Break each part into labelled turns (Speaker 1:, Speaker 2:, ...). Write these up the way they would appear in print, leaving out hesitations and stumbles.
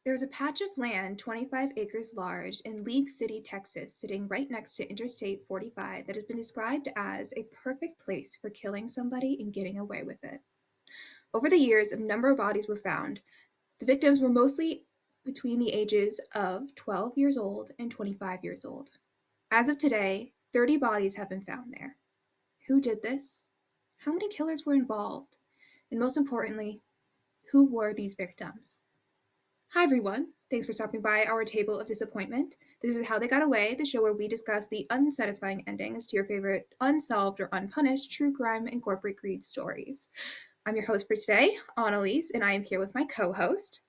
Speaker 1: There's a patch of land 25 acres large in League City, Texas, sitting right next to Interstate 45 that has been described as a perfect place for killing somebody and getting away with it. Over the years, a number of bodies were found. The victims were mostly between the ages of 12 years old and 25 years old. As of today, 30 bodies have been found there. Who did this? How many killers were involved? And most importantly, who were these victims? Hi, everyone. Thanks for stopping by our table of disappointment. This is How They Got Away, the show where we discuss the unsatisfying endings to your favorite unsolved or unpunished true crime and corporate greed stories. I'm your host for today, Annalise, and I am here with my co-host.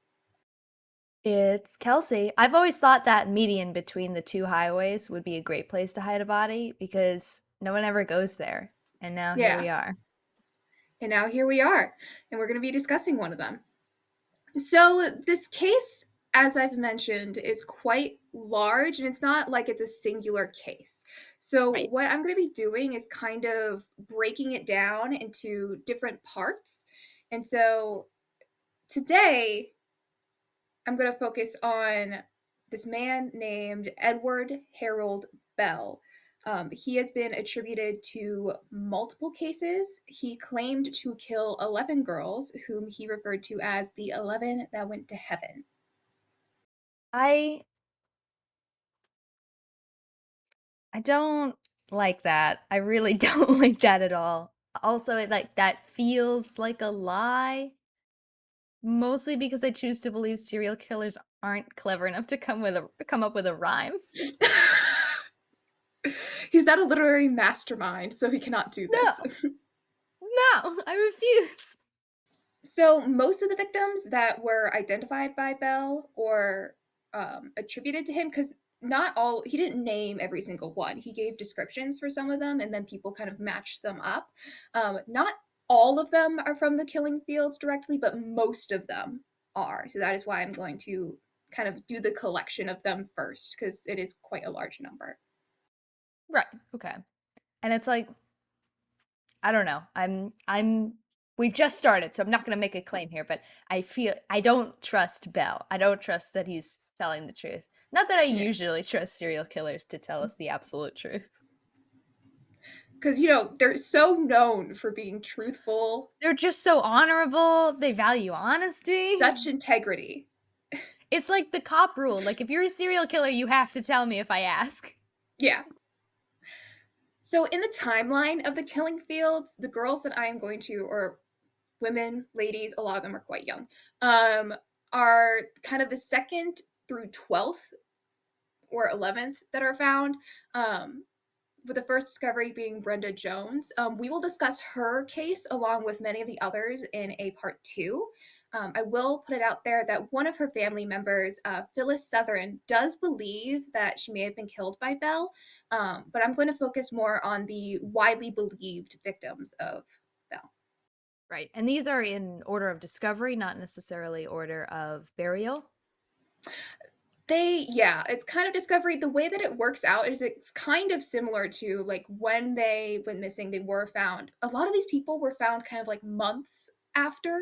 Speaker 2: It's Kelsey. I've always thought that median between the two highways would be a great place to hide a body because no one ever goes there. And now here
Speaker 1: Yeah,
Speaker 2: we are.
Speaker 1: and now here we are, and we're going to be discussing one of them. So, this case, as I've mentioned, is quite large and it's not like it's a singular case. So,
Speaker 2: Right.
Speaker 1: what I'm going to be doing is kind of breaking it down into different parts. And so, today I'm going to focus on this man named Edward Harold Bell. He has been attributed to multiple cases. He claimed to kill 11 girls, whom he referred to as the 11 that went to heaven.
Speaker 2: I I don't like that. I really don't like that at all. Also, that feels like a lie, mostly because I choose to believe serial killers aren't clever enough to come up with a rhyme.
Speaker 1: He's not a literary mastermind, so he cannot do this.
Speaker 2: No. No, I refuse.
Speaker 1: So most of the victims that were identified by Bell or attributed to him, because not all, he didn't name every single one. He gave descriptions for some of them, and then people kind of matched them up. Not all of them are from the killing fields directly, but most of them are. So that is why I'm going to kind of do the collection of them first, because it is quite a large number.
Speaker 2: Right. Okay. And it's like I don't know. We've just started, so I'm not going to make a claim here, but I feel I don't trust Bell. I don't trust that he's telling the truth. Not that I
Speaker 1: Yeah.
Speaker 2: usually trust serial killers to tell us the absolute truth.
Speaker 1: Because, they're so known for being truthful,
Speaker 2: They're just so honorable. They value honesty.
Speaker 1: such integrity.
Speaker 2: It's like the cop rule. Like if you're a serial killer, you have to tell me if I ask.
Speaker 1: Yeah. So, in the timeline of the killing fields, the girls that I am going to, or women, ladies, a lot of them are quite young, are kind of the second through 12th or 11th that are found. With the first discovery being Brenda Jones. We will discuss her case along with many of the others in a part two. I will put it out there that one of her family members, Phyllis Southern, does believe that she may have been killed by Bell, but I'm going to focus more on the widely believed victims of Bell.
Speaker 2: Right. And these are in order of discovery, not necessarily order of burial.
Speaker 1: Yeah, it's kind of discovery. The way that it works out is it's kind of similar to like when they went missing, they were found. A lot of these people were found kind of like months after.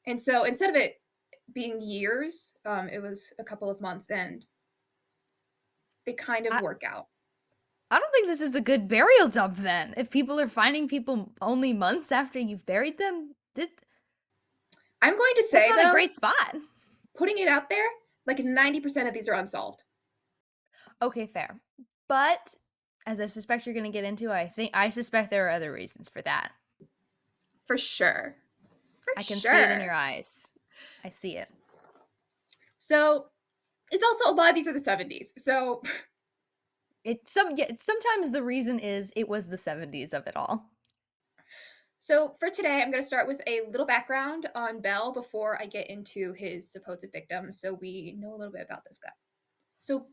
Speaker 1: And so instead of it being years, it was a couple of months and they kind of
Speaker 2: I,
Speaker 1: work out.
Speaker 2: I don't think this is a good burial dump then. If people are finding people only months after you've buried them,
Speaker 1: I'm going to
Speaker 2: that's
Speaker 1: say,
Speaker 2: not a
Speaker 1: though,
Speaker 2: great spot.
Speaker 1: putting it out there, like 90% of these are unsolved.
Speaker 2: Okay, fair. But as I suspect you're going to get into, I suspect there are other reasons for that.
Speaker 1: For sure. For
Speaker 2: I can see it in
Speaker 1: sure.
Speaker 2: your eyes. I see it.
Speaker 1: So it's also a lot of these are the 70s. So
Speaker 2: Sometimes the reason is it was the 70s of it all.
Speaker 1: so for today, I'm going to start with a little background on Bell before I get into his supposed victim, so we know a little bit about this guy. So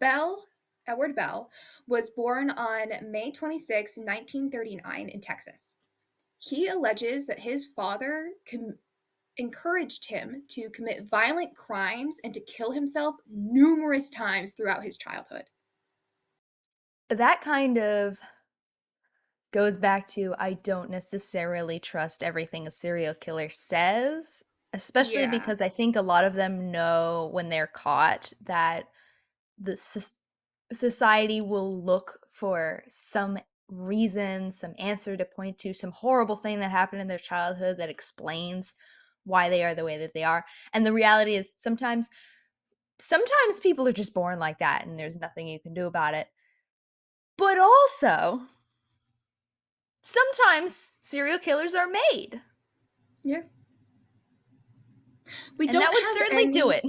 Speaker 1: Edward Bell, was born on May 26, 1939 in Texas. He alleges that his father encouraged him to commit violent crimes and to kill himself numerous times throughout his childhood.
Speaker 2: That kind of goes back to I don't necessarily trust everything a serial killer says. especially
Speaker 1: Yeah.
Speaker 2: because I think a lot of them know when they're caught that the society will look for some reason, some answer to point to, some horrible thing that happened in their childhood that explains why they are the way that they are. And the reality is sometimes people are just born like that and there's nothing you can do about it. But also, sometimes serial killers are made.
Speaker 1: Yeah. We
Speaker 2: And that
Speaker 1: don't
Speaker 2: would
Speaker 1: have
Speaker 2: certainly do
Speaker 1: any
Speaker 2: it.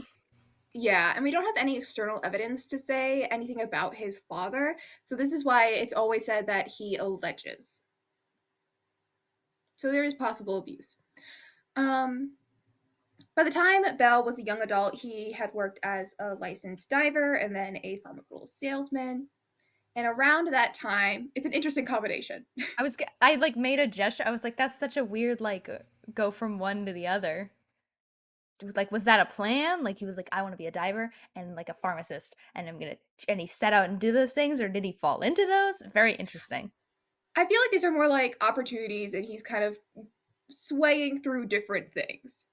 Speaker 1: Yeah, and we don't have any external evidence to say anything about his father. So this is why it's always said that he alleges. So there is possible abuse. Um, by the time Bell was a young adult, he had worked as a licensed diver and then a pharmaceutical salesman. And around that time, it's an interesting combination.
Speaker 2: I like made a gesture. I was like, that's such a weird like go from one to the other. It was like, was that a plan? Like he was like, I want to be a diver and like a pharmacist, and and he set out and do those things, or did he fall into those? Very interesting.
Speaker 1: I feel like these are more like opportunities, and he's kind of swaying through different things.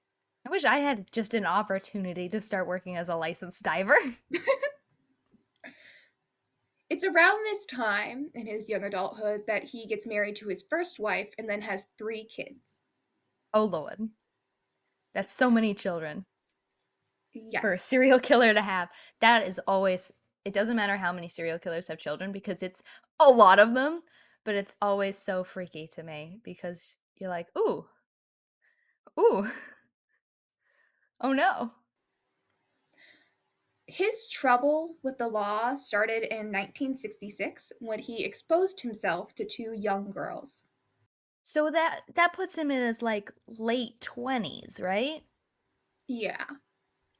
Speaker 2: I wish I had just an opportunity to start working as a licensed diver.
Speaker 1: It's around this time in his young adulthood that he gets married to his first wife and then has 3 kids.
Speaker 2: Oh Lord, that's so many children for a
Speaker 1: Yes,
Speaker 2: serial killer to have. That is always. It doesn't matter how many serial killers have children because it's a lot of them, but it's always so freaky to me because you're like, ooh, ooh, oh no.
Speaker 1: his trouble with the law started in 1966 when he exposed himself to 2 young girls.
Speaker 2: So that puts him in his like late 20s, right?
Speaker 1: Yeah.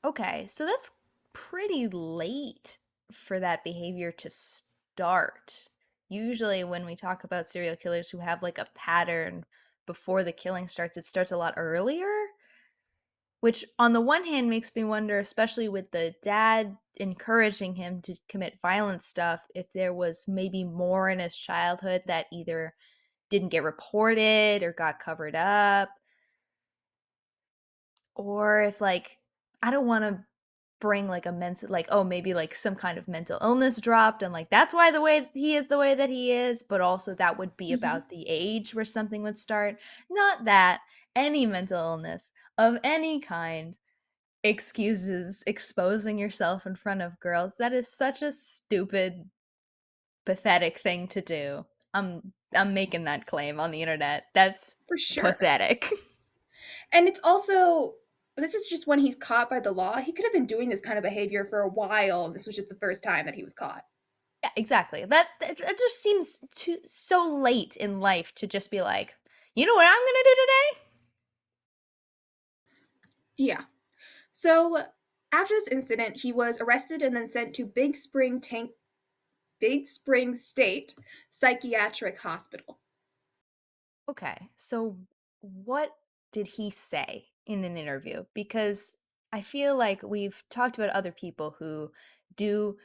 Speaker 2: Okay, so that's pretty late for that behavior to start. Usually when we talk about serial killers who have like a pattern before the killing starts, it starts a lot earlier, which on the one hand makes me wonder, especially with the dad encouraging him to commit violent stuff, if there was maybe more in his childhood that either didn't get reported or got covered up, or if like I don't want to bring like a mental like oh maybe like some kind of mental illness dropped and like that's why the way he is the way that he is, but also that would be
Speaker 1: Hmm.
Speaker 2: about the age where something would start. Not that any mental illness of any kind excuses exposing yourself in front of girls. That is such a stupid, pathetic thing to do. I'm making that claim on the internet. That's
Speaker 1: For sure.
Speaker 2: pathetic.
Speaker 1: And it's also, this is just when he's caught by the law. He could have been doing this kind of behavior for a while, and this was just the first time that he was caught.
Speaker 2: Yeah, exactly. That just seems too so late in life to just be like, you know what I'm gonna do today?
Speaker 1: Yeah. So after this incident, he was arrested and then sent to Big Spring State Psychiatric Hospital.
Speaker 2: Okay, so what did he say in an interview? Because I feel like we've talked about other people who do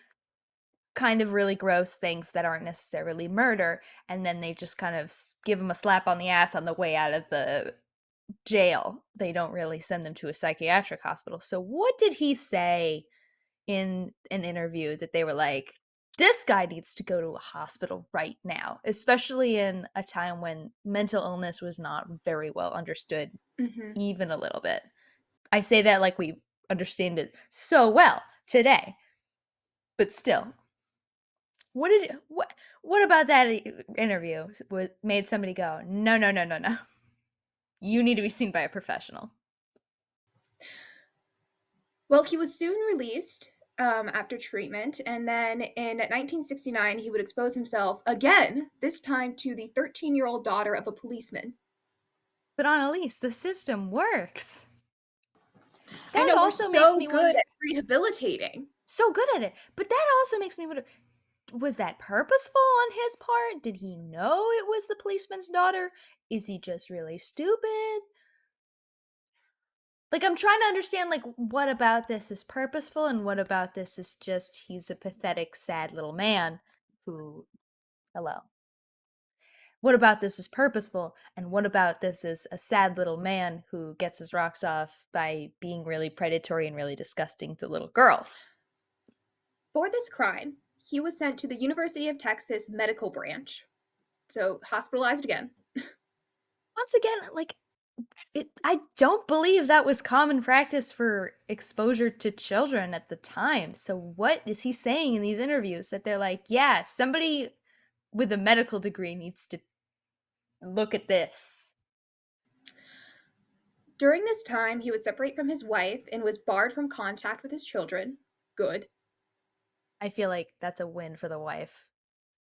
Speaker 2: kind of really gross things that aren't necessarily murder, and then they just kind of give them a slap on the ass on the way out of the jail. They don't really send them to a psychiatric hospital. So what did he say in an interview that they were like, this guy needs to go to a hospital right now, especially in a time when mental illness was not very well understood,
Speaker 1: Hmm.
Speaker 2: even a little bit. I say that like we understand it so well today, but still, what about that interview made somebody go, no, no, no, no, no? You need to be seen by a professional.
Speaker 1: Well, he was soon released after treatment, and then in 1969, he would expose himself again, this time to the 13-year-old daughter of a policeman.
Speaker 2: But Annalise, the system works.
Speaker 1: I
Speaker 2: That
Speaker 1: know we're
Speaker 2: also makes
Speaker 1: so
Speaker 2: me
Speaker 1: good
Speaker 2: wonder.
Speaker 1: at rehabilitating.
Speaker 2: So good at it. But that also makes me wonder, was that purposeful on his part? Did he know it was the policeman's daughter? Is he just really stupid? Like I'm trying to understand like what about this is purposeful and what about this is just he's a pathetic sad little man who hello. What about this is purposeful? And what about this is a sad little man who gets his rocks off by being really predatory and really disgusting to little girls?
Speaker 1: For this crime, he was sent to the University of Texas medical branch, so hospitalized again.
Speaker 2: Once again, like, I don't believe that was common practice for exposure to children at the time. So what is he saying in these interviews that they're like, yeah, somebody with a medical degree needs to look at this?
Speaker 1: During this time, he would separate from his wife and was barred from contact with his children. Good.
Speaker 2: I feel like that's a win for the wife.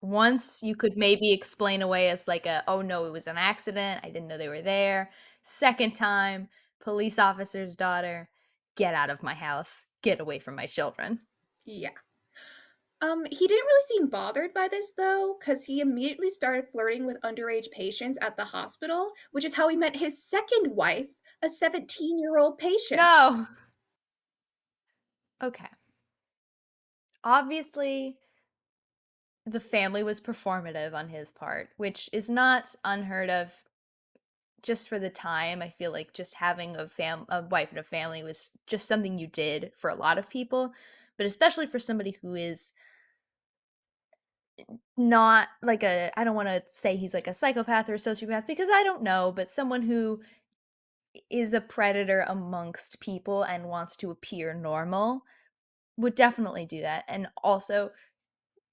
Speaker 2: Once you could maybe explain away as like a, oh no, it was an accident. I didn't know they were there. Second time, police officer's daughter, get out of my house. Get away from my children.
Speaker 1: Yeah. He didn't really seem bothered by this though, because he immediately started flirting with underage patients at the hospital, which is how he met his second wife, a 17-year-old patient.
Speaker 2: No. Okay. Obviously, the family was performative on his part, which is not unheard of just for the time. I feel like just having a wife and a family was just something you did for a lot of people, but especially for somebody who is not like a, I don't want to say he's like a psychopath or a sociopath because I don't know, but someone who is a predator amongst people and wants to appear normal would definitely do that. And also,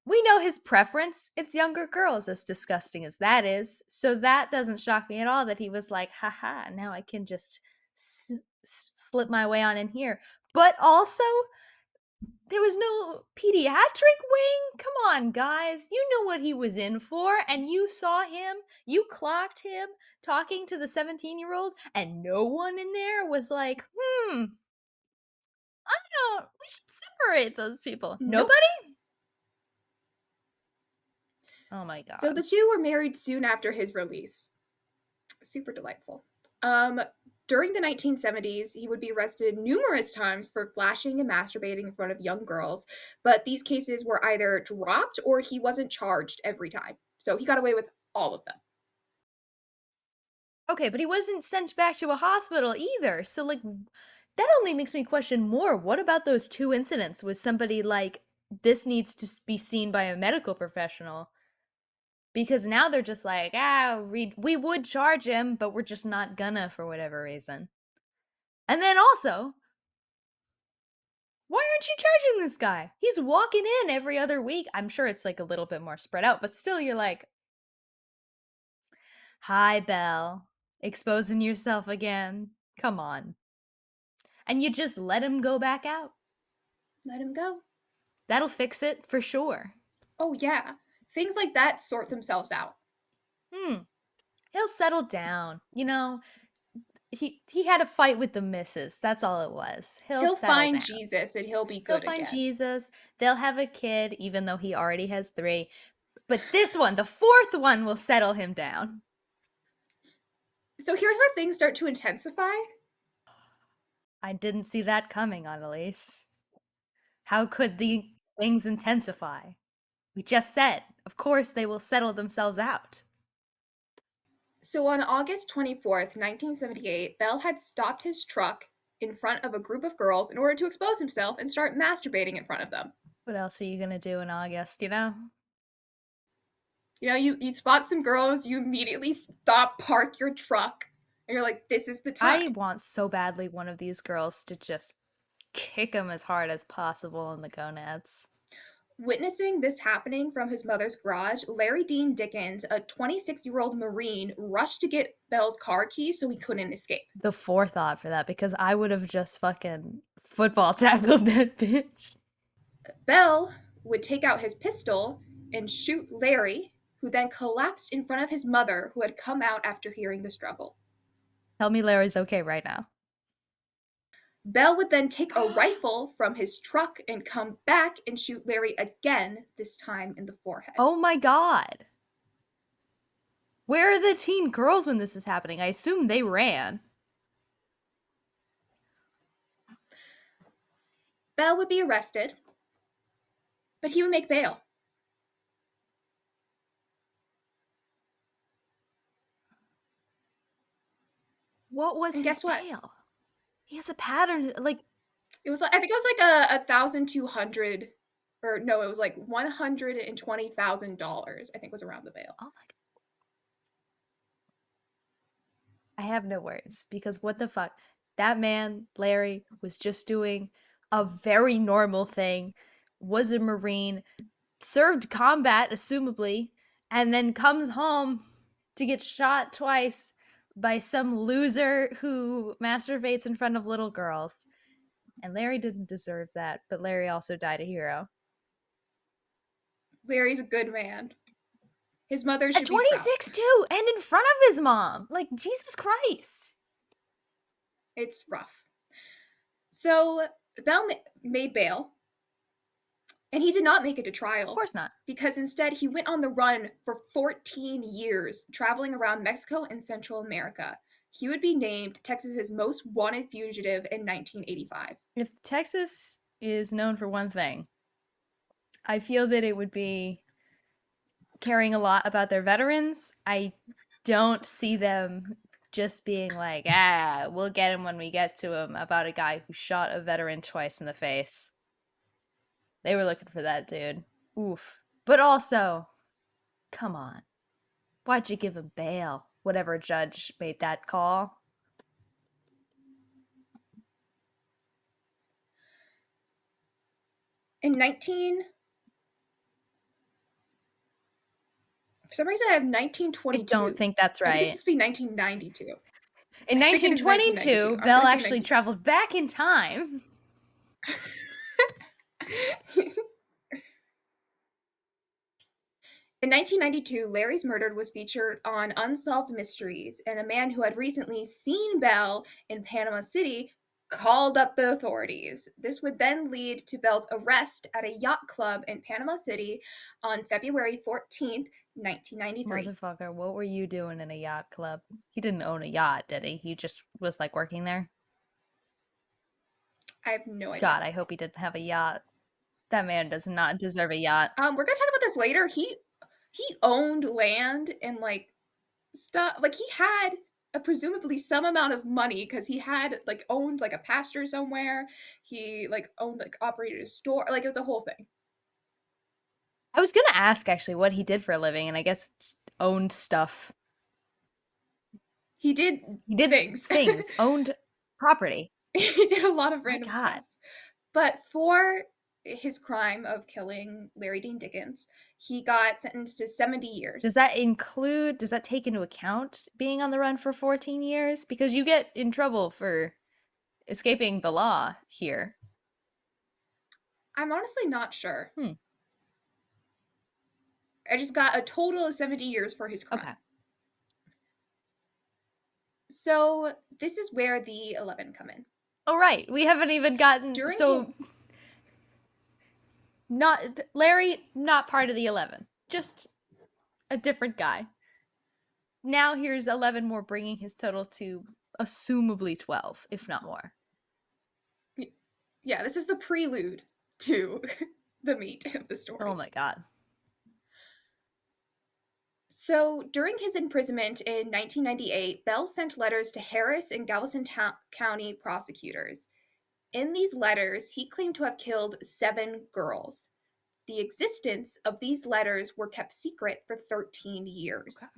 Speaker 2: we know his preference. It's younger girls, as disgusting as that is. So that doesn't shock me at all that he was like, haha, now I can just slip my way on in here. But also, there was no pediatric wing. Come on, guys. You know what he was in for, and you saw him, you clocked him talking to the 17-year-old, and no one in there was like, I don't, we should separate those people.
Speaker 1: Nope.
Speaker 2: Nobody? Oh my
Speaker 1: So
Speaker 2: God.
Speaker 1: the two were married soon after his release. Super delightful. Um, During the 1970s, he would be arrested numerous times for flashing and masturbating in front of young girls, but these cases were either dropped or he wasn't charged every time. So he got away with all of them.
Speaker 2: Okay, but he wasn't sent back to a hospital either. So, like, that only makes me question more. What about those two incidents? Was somebody like, this needs to be seen by a medical professional? Because now they're just like, we would charge him, but we're just not gonna for whatever reason. And then also, why aren't you charging this guy? He's walking in every other week. I'm sure it's like a little bit more spread out, but still, you're like, hi, Belle, exposing yourself again. Come on. And you just let him go back out.
Speaker 1: Let him go.
Speaker 2: That'll fix it for sure.
Speaker 1: Oh, yeah. Things like that sort themselves out.
Speaker 2: Hmm. He'll settle down. You know, he had a fight with the missus. That's all it was. He'll
Speaker 1: He'll
Speaker 2: settle
Speaker 1: find
Speaker 2: down.
Speaker 1: Jesus and he'll be
Speaker 2: He'll
Speaker 1: good
Speaker 2: find
Speaker 1: again.
Speaker 2: Jesus. They'll have a kid, even though he already has three. But this one, the fourth one, will settle him down.
Speaker 1: So here's where things start to intensify.
Speaker 2: I didn't see that coming, Annalise. How could the things intensify? We just said, of course, they will settle themselves out.
Speaker 1: So on August 24th, 1978, Bell had stopped his truck in front of a group of girls in order to expose himself and start masturbating in front of them.
Speaker 2: What else are you gonna do in August, you know?
Speaker 1: You know, you spot some girls, you immediately stop, park your truck, and you're like, this is the
Speaker 2: I
Speaker 1: time.
Speaker 2: want so badly one of these girls to just kick him as hard as possible in the gonads.
Speaker 1: Witnessing this happening from his mother's garage, Larry Dean Dickens, a 26-year-old Marine, rushed to get Bell's car keys so he couldn't escape.
Speaker 2: The forethought for that, because I would have just fucking football tackled that bitch.
Speaker 1: Bell would take out his pistol and shoot Larry, who then collapsed in front of his mother, who had come out after hearing the struggle.
Speaker 2: Tell me Larry's okay right now.
Speaker 1: Bell would then take a rifle from his truck and come back and shoot Larry again, this time in the forehead.
Speaker 2: Oh my god. Where are the teen girls when this is happening? I assume they ran.
Speaker 1: Bell would be arrested, but he would make bail.
Speaker 2: What was
Speaker 1: And
Speaker 2: his
Speaker 1: guess what?
Speaker 2: bail? He has a pattern, like,
Speaker 1: It was like I think it was like a 1,200, or no, it was like $120,000, I think was around the bail.
Speaker 2: oh my I have no words because what the fuck? That man, Larry, was just doing a very normal thing, was a Marine, served combat, assumably, and then comes home to get shot twice by some loser who masturbates in front of little girls. And Larry doesn't deserve that, but Larry also died a hero.
Speaker 1: Larry's a good man. His mother
Speaker 2: At
Speaker 1: should be proud.
Speaker 2: 26, too, and in front of his mom. Like, Jesus Christ.
Speaker 1: It's rough. So Bell made bail, and he did not make it to
Speaker 2: Of
Speaker 1: trial
Speaker 2: course not.
Speaker 1: because instead he went on the run for 14 years, traveling around Mexico and Central America. He would be named Texas's most wanted fugitive in 1985.
Speaker 2: If Texas is known for one thing, I feel that it would be caring a lot about their veterans. I don't see them just being like, we'll get him when we get to him about a guy who shot a veteran twice in the face. They were looking for that dude. Oof. But also, come on. Why'd you give him bail? Whatever judge made that call.
Speaker 1: In 19 For some reason I have
Speaker 2: I don't
Speaker 1: 1922.
Speaker 2: think that's
Speaker 1: I think it's
Speaker 2: right.
Speaker 1: supposed to be 1992.
Speaker 2: In
Speaker 1: I think it is 1992.
Speaker 2: 1922,
Speaker 1: I'm going
Speaker 2: Bell
Speaker 1: to say
Speaker 2: actually traveled back in time.
Speaker 1: 19. In 1992, Larry's murder was featured on Unsolved Mysteries, and a man who had recently seen Bell in Panama City called up the authorities. This would then lead to Bell's arrest at a yacht club in Panama City on February 14th, 1993.
Speaker 2: Motherfucker, what were you doing in a yacht club? He didn't own a yacht, did he? He just was like working there.
Speaker 1: I have no idea.
Speaker 2: God, I hope he didn't have a yacht. That man does not deserve a yacht.
Speaker 1: We're gonna talk about this later. He owned land and like stuff. Like he had a presumably some amount of money because he had like owned like a pasture somewhere. He like owned like operated a store. Like it was a whole thing.
Speaker 2: I was gonna ask actually what he did for a living, and I guess just owned stuff.
Speaker 1: He did
Speaker 2: He did
Speaker 1: things.
Speaker 2: things, owned property.
Speaker 1: He did a lot of
Speaker 2: My
Speaker 1: random
Speaker 2: God.
Speaker 1: stuff. But for his crime of killing Larry Dean Dickens, he got sentenced to 70
Speaker 2: Does
Speaker 1: years.
Speaker 2: that include, does that take into account being on the run for 14 years? Because you get in trouble for escaping the law here.
Speaker 1: I'm honestly not sure.
Speaker 2: Hmm.
Speaker 1: I just got a total of 70 years for his crime.
Speaker 2: Okay.
Speaker 1: So this is where the 11 come in.
Speaker 2: All right. We haven't even gotten,
Speaker 1: During
Speaker 2: so not Larry, not part of the 11. Just a different guy. Now here's 11 more, bringing his total to assumably 12, if not more.
Speaker 1: Yeah, this is the prelude to the meat of the
Speaker 2: Oh
Speaker 1: story.
Speaker 2: my God.
Speaker 1: So, during his imprisonment in 1998, Bell sent letters to Harris and Galveston County prosecutors. In these letters, he claimed to have killed 7 girls. The existence of these letters were kept secret for 13 years.
Speaker 2: Okay.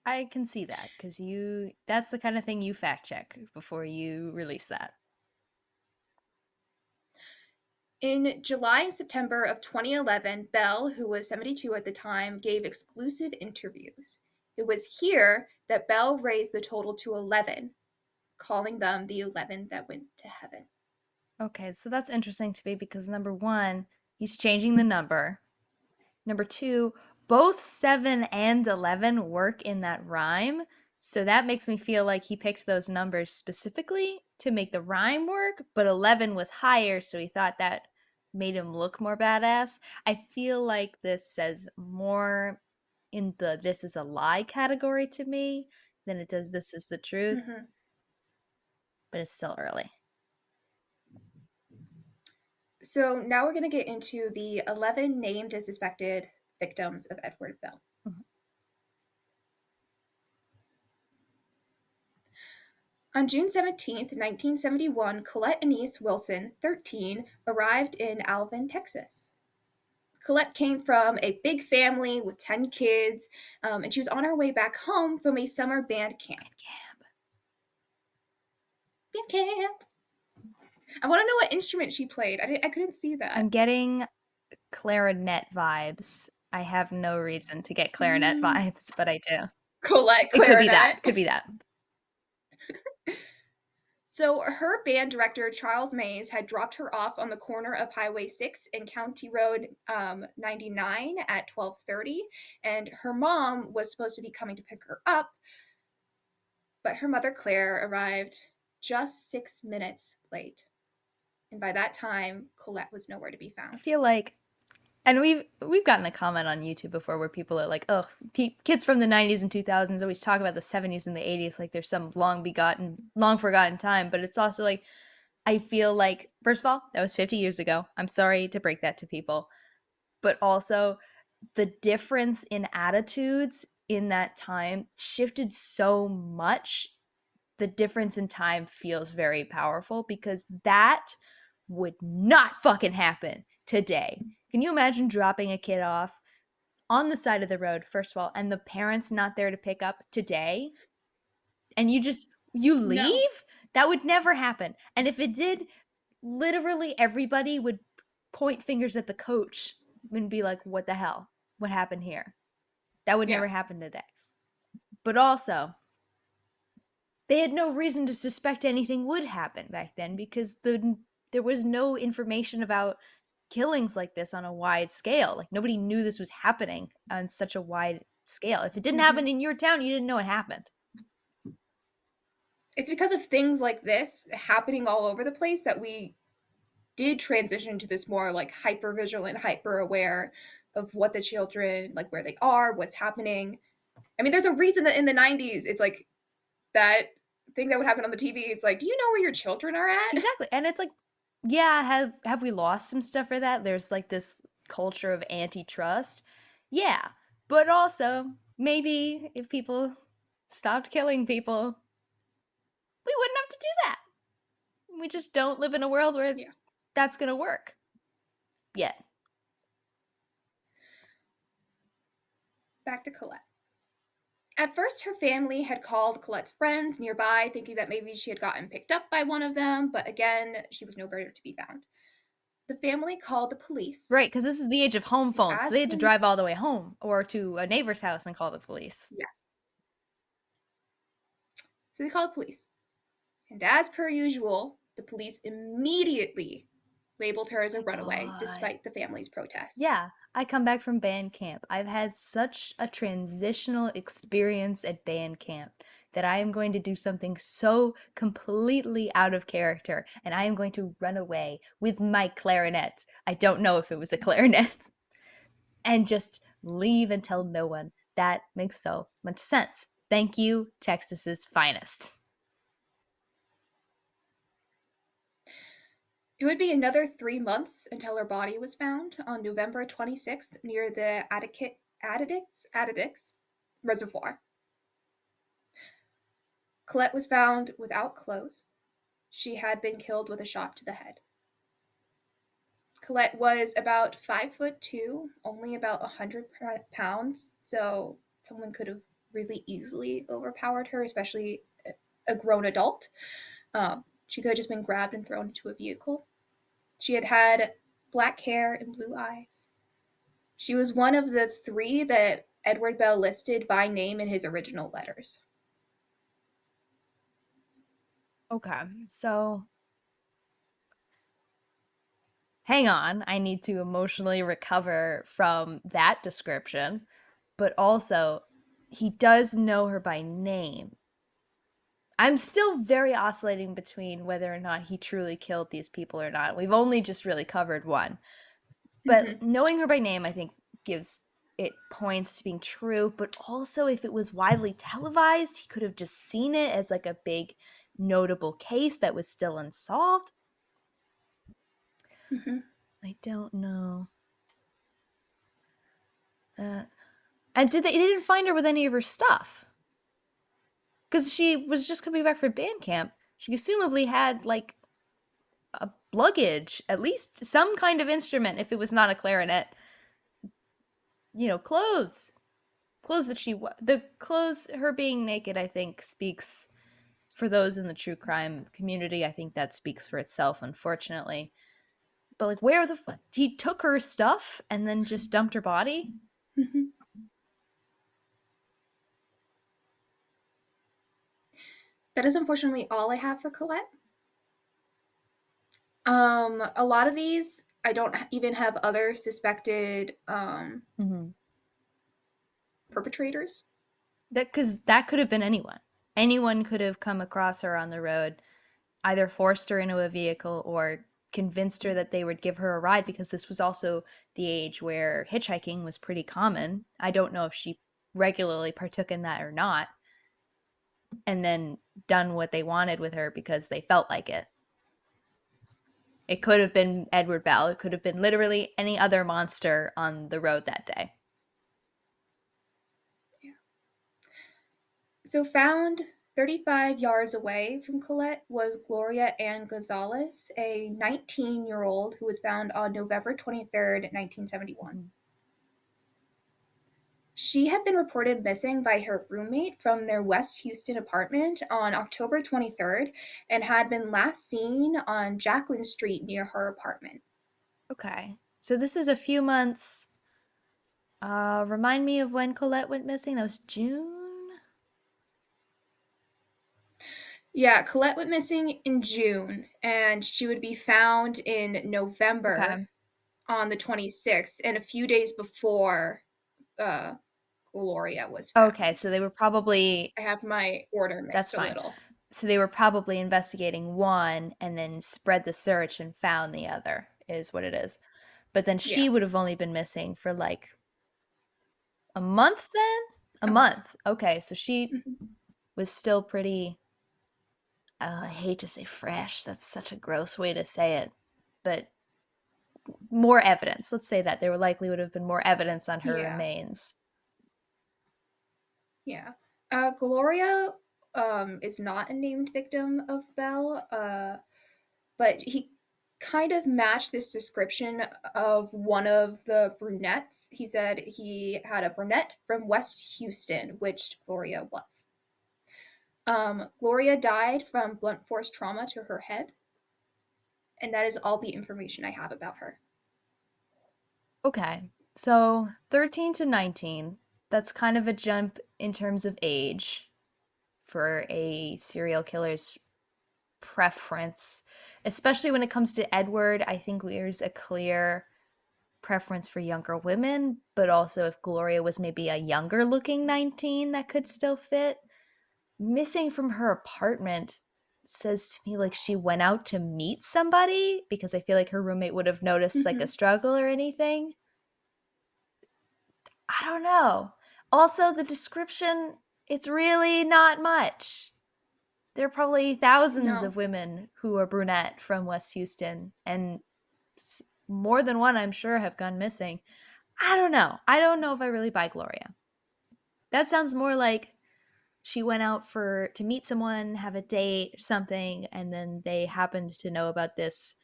Speaker 2: I can see that because that's the kind of thing you fact check before you release that.
Speaker 1: In July and September of 2011, Bell, who was 72 at the time, gave exclusive interviews. It was here that Bell raised the total to 11, calling them the 11 that went to heaven.
Speaker 2: Okay, so that's interesting to me because number one, he's changing the number. Number two, both 7 and 11 work in that rhyme. So that makes me feel like he picked those numbers specifically to make the rhyme work, but 11 was higher, so he thought that made him look more badass. I feel like this says more in the this is a lie category to me than it does this is the truth,
Speaker 1: Mm-hmm.
Speaker 2: but it's still early.
Speaker 1: So now we're going to get into the 11 named and suspected victims of Edward Bell.
Speaker 2: Mhm.
Speaker 1: On June 17th, 1971, Colette Anise Wilson, 13, arrived in Alvin, Texas. Colette came from a big family with 10 kids, and she was on her way back home from a summer band camp. Band camp. I want to know what instrument she played. I couldn't see
Speaker 2: I'm
Speaker 1: that.
Speaker 2: getting clarinet vibes. I have no reason to get clarinet
Speaker 1: Mm,
Speaker 2: vibes, but I do.
Speaker 1: Colette
Speaker 2: It could be that.
Speaker 1: clarinet.
Speaker 2: Could be that.
Speaker 1: So her band director, Charles Mays, had dropped her off on the corner of Highway 6 and County Road 99 at 12:30, and her mom was supposed to be coming to pick her up, but her mother, Claire, arrived just 6 minutes late. And by that time, Colette was nowhere to be
Speaker 2: I
Speaker 1: found.
Speaker 2: feel like, and we've gotten a comment on YouTube before where people are like, "Oh, kids from the '90s and 2000s always talk about the '70s and the '80s like there's some long forgotten time." But it's also like I feel like, first of all, that was 50 years ago. I'm sorry to break that to people, but also the difference in attitudes in that time shifted so much. The difference in time feels very powerful because that would not fucking happen today. Can you imagine dropping a kid off on the side of the road, first of all, and the parents not there to pick up today? And you
Speaker 1: No.
Speaker 2: leave? That would never happen. And if it did, literally everybody would point fingers at the coach and be like, what the hell? What happened here? That would
Speaker 1: Yeah.
Speaker 2: never happen today. But also, they had no reason to suspect anything would happen back then because there was no information about killings like this on a wide scale. Like nobody knew this was happening on such a wide scale. If it didn't happen
Speaker 1: Mm-hmm.
Speaker 2: in your town, you didn't know it happened.
Speaker 1: It's because of things like this happening all over the place that we did transition to this more like hyper vigilant, hyper aware of what the children, like where they are, what's happening. I mean, there's a reason that in the 90s, it's like that thing that would happen on the TV. It's like, do you know where your children are at?
Speaker 2: Exactly. And it's like, yeah, have we lost some stuff for that? There's like this culture of antitrust. Yeah. But also, maybe if people stopped killing people, we wouldn't have to do that. We just don't live in a world where
Speaker 1: Yeah.
Speaker 2: that's going to work yet.
Speaker 1: Back to Colette. At first, her family had called Colette's friends nearby, thinking that maybe she had gotten picked up by one of them, but again, she was nowhere to be found. The family called the police.
Speaker 2: Right, because this is the age of home
Speaker 1: And
Speaker 2: phones. So
Speaker 1: as
Speaker 2: they had to
Speaker 1: per,
Speaker 2: drive all the way home or to a neighbor's house and call the police.
Speaker 1: yeah, so they called the police. And as per usual, the police immediately labeled her as a
Speaker 2: My
Speaker 1: runaway,
Speaker 2: God.
Speaker 1: despite the family's protest.
Speaker 2: Yeah, I come back from band camp. I've had such a transitional experience at band camp that I am going to do something so completely out of character and I am going to run away with my clarinet. I don't know if it was a clarinet. And just leave and tell no one. That makes so much sense. Thank you, Texas's finest.
Speaker 1: It would be another 3 months until her body was found on November 26th near the Addicts Reservoir. Colette was found without clothes. She had been killed with a shot to the head. Colette was about 5'2", only about 100 pounds, so someone could have really easily overpowered her, especially a grown adult. She could have just been grabbed and thrown into a vehicle. She had had black hair and blue eyes. She was one of the three that Edward Bell listed by name in his original letters.
Speaker 2: Okay, so hang on. I need to emotionally recover from that description. But also, he does know her by name. I'm still very oscillating between whether or not he truly killed these people or not. We've only just really covered one. But
Speaker 1: Mm-hmm.
Speaker 2: knowing her by name, I think, gives it points to being true. But also, if it was widely televised, he could have just seen it as like a big, notable case that was still unsolved.
Speaker 1: Mm-hmm.
Speaker 2: I don't know. Uh, and they didn't find her with any of her stuff. Because she was just coming back from band camp. She assumably had like a luggage, at least some kind of instrument if it was not a clarinet. Clothes. Clothes that the clothes, her being naked, I think speaks for those in the true crime community. I think that speaks for itself, unfortunately. But like, where the fuck? He took her stuff and then just dumped her body?
Speaker 1: Mhm. That is unfortunately all I have for Colette. A lot of these, I don't even have other suspected
Speaker 2: Mm-hmm.
Speaker 1: perpetrators.
Speaker 2: Because that could have been anyone. Anyone could have come across her on the road, either forced her into a vehicle or convinced her that they would give her a ride, because this was also the age where hitchhiking was pretty common. I don't know if she regularly partook in that or not, and then done what they wanted with her because they felt like it. It could have been Edward Bell. It could have been literally any other monster on the road that day.
Speaker 1: Yeah. So, found 35 yards away from Colette was Gloria Ann Gonzalez, a 19-year-old who was found on November 23rd, 1971.
Speaker 2: Mhm.
Speaker 1: She had been reported missing by her roommate from their West Houston apartment on October 23rd and had been last seen on Jacqueline Street near her apartment.
Speaker 2: Okay. So this is a few months. Remind me of when Colette went missing. That was June?
Speaker 1: Yeah, Colette went missing in June and she would be found in November
Speaker 2: Okay.
Speaker 1: on the 26th and a few days before uh, Gloria was
Speaker 2: Okay,
Speaker 1: found.
Speaker 2: so they were probably
Speaker 1: I have my order
Speaker 2: that's
Speaker 1: mixed a
Speaker 2: fine.
Speaker 1: little.
Speaker 2: So they were probably investigating one and then spread the search and found the other, is what it is. But then she
Speaker 1: Yeah,
Speaker 2: would have only been missing for like a month then? A
Speaker 1: a month.
Speaker 2: month. Okay, so she
Speaker 1: Mhm.
Speaker 2: was still pretty, I hate to say fresh. That's such a gross way to say it. But more evidence. Let's say that there likely would have been more evidence on her
Speaker 1: Yeah,
Speaker 2: remains.
Speaker 1: yeah. Gloria is not a named victim of Bell, but he kind of matched this description of one of the brunettes. He said he had a brunette from West Houston, which Gloria was. Gloria died from blunt force trauma to her head, and that is all the information I have about her.
Speaker 2: Okay, so 13 to 19, that's kind of a jump in terms of age for a serial killer's preference, especially when it comes to Edward. I think there's a clear preference for younger women, but also if Gloria was maybe a younger looking 19, that could still fit. Missing from her apartment says to me like she went out to meet somebody, because I feel like her roommate would have noticed like a
Speaker 1: Mm-hmm.
Speaker 2: struggle or anything. I don't know. Also, the description, it's really not much. There are probably thousands
Speaker 1: No.
Speaker 2: of women who are brunette from West Houston, and more than one, I'm sure, have gone missing. I don't know. I don't know if I really buy Gloria. That sounds more like she went out for to meet someone, have a date, or something, and then they happened to know about this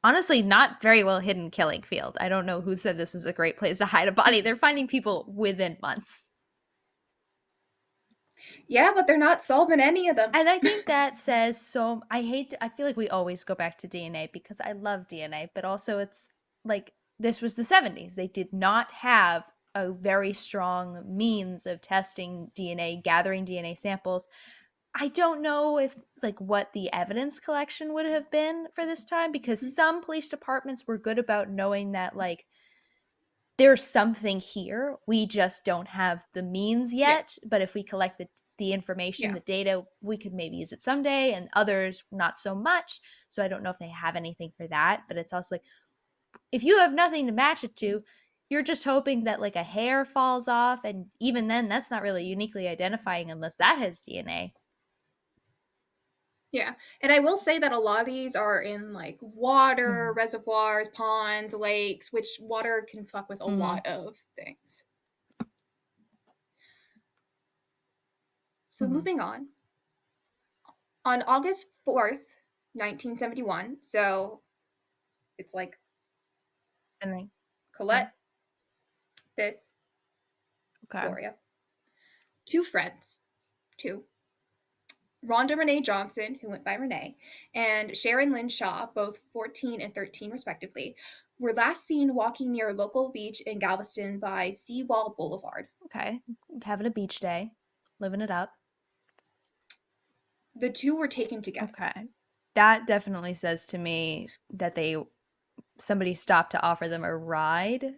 Speaker 2: honestly not very well hidden killing field. I don't know who said this was a great place to hide a body. They're finding people within months.
Speaker 1: Yeah, but they're not solving any of them.
Speaker 2: And I think that says so. I feel like we always go back to DNA because I love DNA, but also it's like this was the 70s. They did not have a very strong means of testing DNA, gathering DNA samples. I don't know if like what the evidence collection would have been for this time, because some police departments were good about knowing that like there's something here. We just don't have the means
Speaker 1: Yeah,
Speaker 2: yet. But if we collect the information,
Speaker 1: yeah,
Speaker 2: the data, we could maybe use it someday, and others not so much. So I don't know if they have anything for that. But it's also like, if you have nothing to match it to, you're just hoping that like a hair falls off. And even then, that's not really uniquely identifying unless that has DNA.
Speaker 1: yeah. And I will say that a lot of these are in like water,
Speaker 2: Mm-hmm.
Speaker 1: reservoirs, ponds, lakes, which water can fuck with a
Speaker 2: Mm-hmm.
Speaker 1: lot of things. So
Speaker 2: Mhm.
Speaker 1: moving on August 4th, 1971, so it's like
Speaker 2: And then yeah,
Speaker 1: Colette, this,
Speaker 2: okay,
Speaker 1: Gloria, two friends, two, Rhonda Renee Johnson, who went by Renee, and Sharon Lynn Shaw, both 14 and 13 respectively, were last seen walking near a local beach in Galveston by Seawall Boulevard.
Speaker 2: okay. Having a beach day, living it up.
Speaker 1: The two were taken together.
Speaker 2: Okay. That definitely says to me that somebody stopped to offer them a ride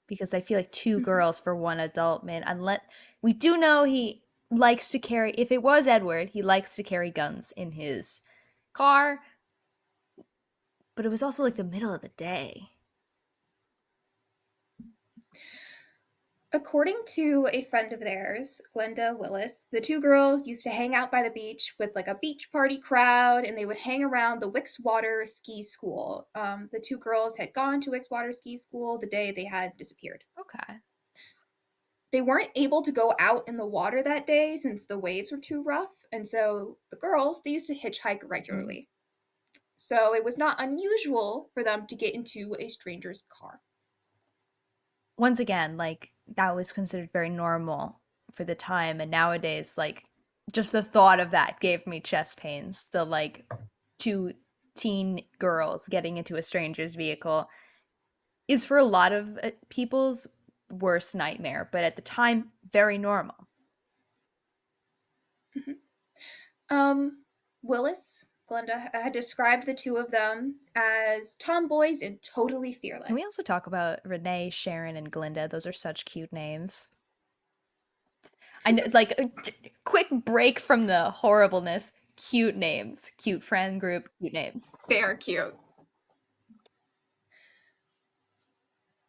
Speaker 2: because I feel like two
Speaker 1: Mhm.
Speaker 2: girls for one adult man. Unless we do know he likes to carry, if it was Edward, he likes to carry guns in his car, but it was also like the middle of the day.
Speaker 1: According to a friend of theirs, Glenda Willis, the two girls used to hang out by the beach with like a beach party crowd, and they would hang around the Wicks Water Ski School. The two girls had gone to Wicks Water Ski School the day they had disappeared.
Speaker 2: Okay.
Speaker 1: They weren't able to go out in the water that day since the waves were too rough, and so the girls, they used to hitchhike
Speaker 2: Mm.
Speaker 1: regularly. So it was not unusual for them to get into a stranger's car.
Speaker 2: Once again, like that was considered very normal for the time, and nowadays, like just the thought of that gave me chest pains. The like two teen girls getting into a stranger's vehicle is for a lot of people's worst nightmare, but at the time, very normal.
Speaker 1: Mhm. Um, Willis, Glenda, had described the two of them as tomboys and totally
Speaker 2: Can we
Speaker 1: fearless.
Speaker 2: also talk about Renee, Sharon, and Glinda? Those are such cute names. I know, like, quick break from the horribleness. Cute names, cute friend group, cute names.
Speaker 1: They are cute.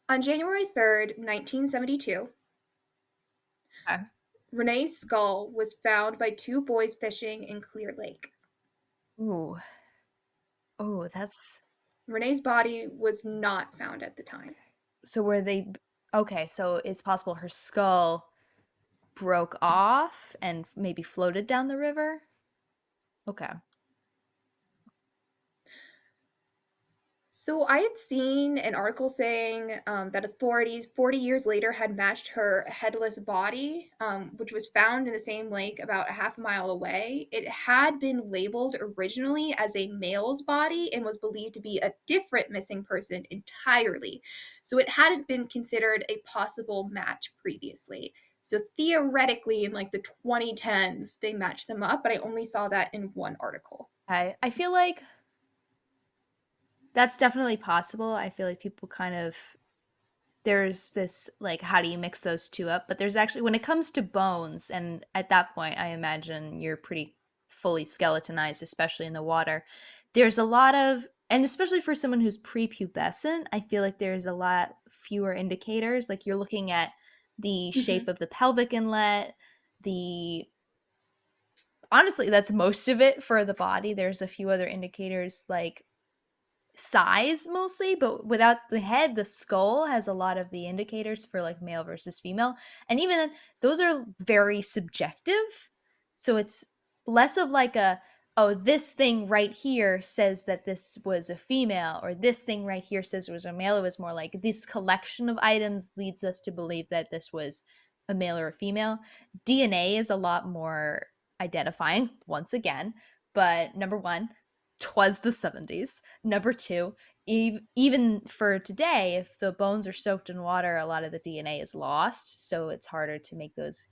Speaker 1: On January 3rd, 1972,
Speaker 2: Okay.
Speaker 1: Renee's skull was found by two boys fishing in Clear Lake.
Speaker 2: Ooh, oh, that's
Speaker 1: Renee's body was not found at the
Speaker 2: okay.
Speaker 1: time.
Speaker 2: So were they okay? So it's possible her skull broke off and maybe floated down the river. Okay.
Speaker 1: So I had seen an article saying that authorities 40 years later had matched her headless body, which was found in the same lake about a half a mile away. It had been labeled originally as a male's body and was believed to be a different missing person entirely. So it hadn't been considered a possible match previously. So theoretically, in like the 2010s, they matched them up, but I only saw that in one article.
Speaker 2: I feel like that's definitely possible. I feel like people kind of there's this like how do you mix those two up? But there's actually when it comes to bones, and at that point I imagine you're pretty fully skeletonized, especially in the water. There's a lot of and especially for someone who's prepubescent, I feel like there's a lot fewer indicators. Like you're looking at the shape
Speaker 1: Mhm.
Speaker 2: of the pelvic inlet, the honestly, that's most of it for the body. There's a few other indicators like size mostly, but without the head, the skull has a lot of the indicators for like male versus female. And even then, those are very subjective. So it's less of like a, oh, this thing right here says that this was a female, or this thing right here says it was a male. It was more like this collection of items leads us to believe that this was a male or a female. DNA is a lot more identifying, once again. But number one, twas the 70s. Number two, even for today, if the bones are soaked in water, a lot of the DNA is lost. So it's harder to make those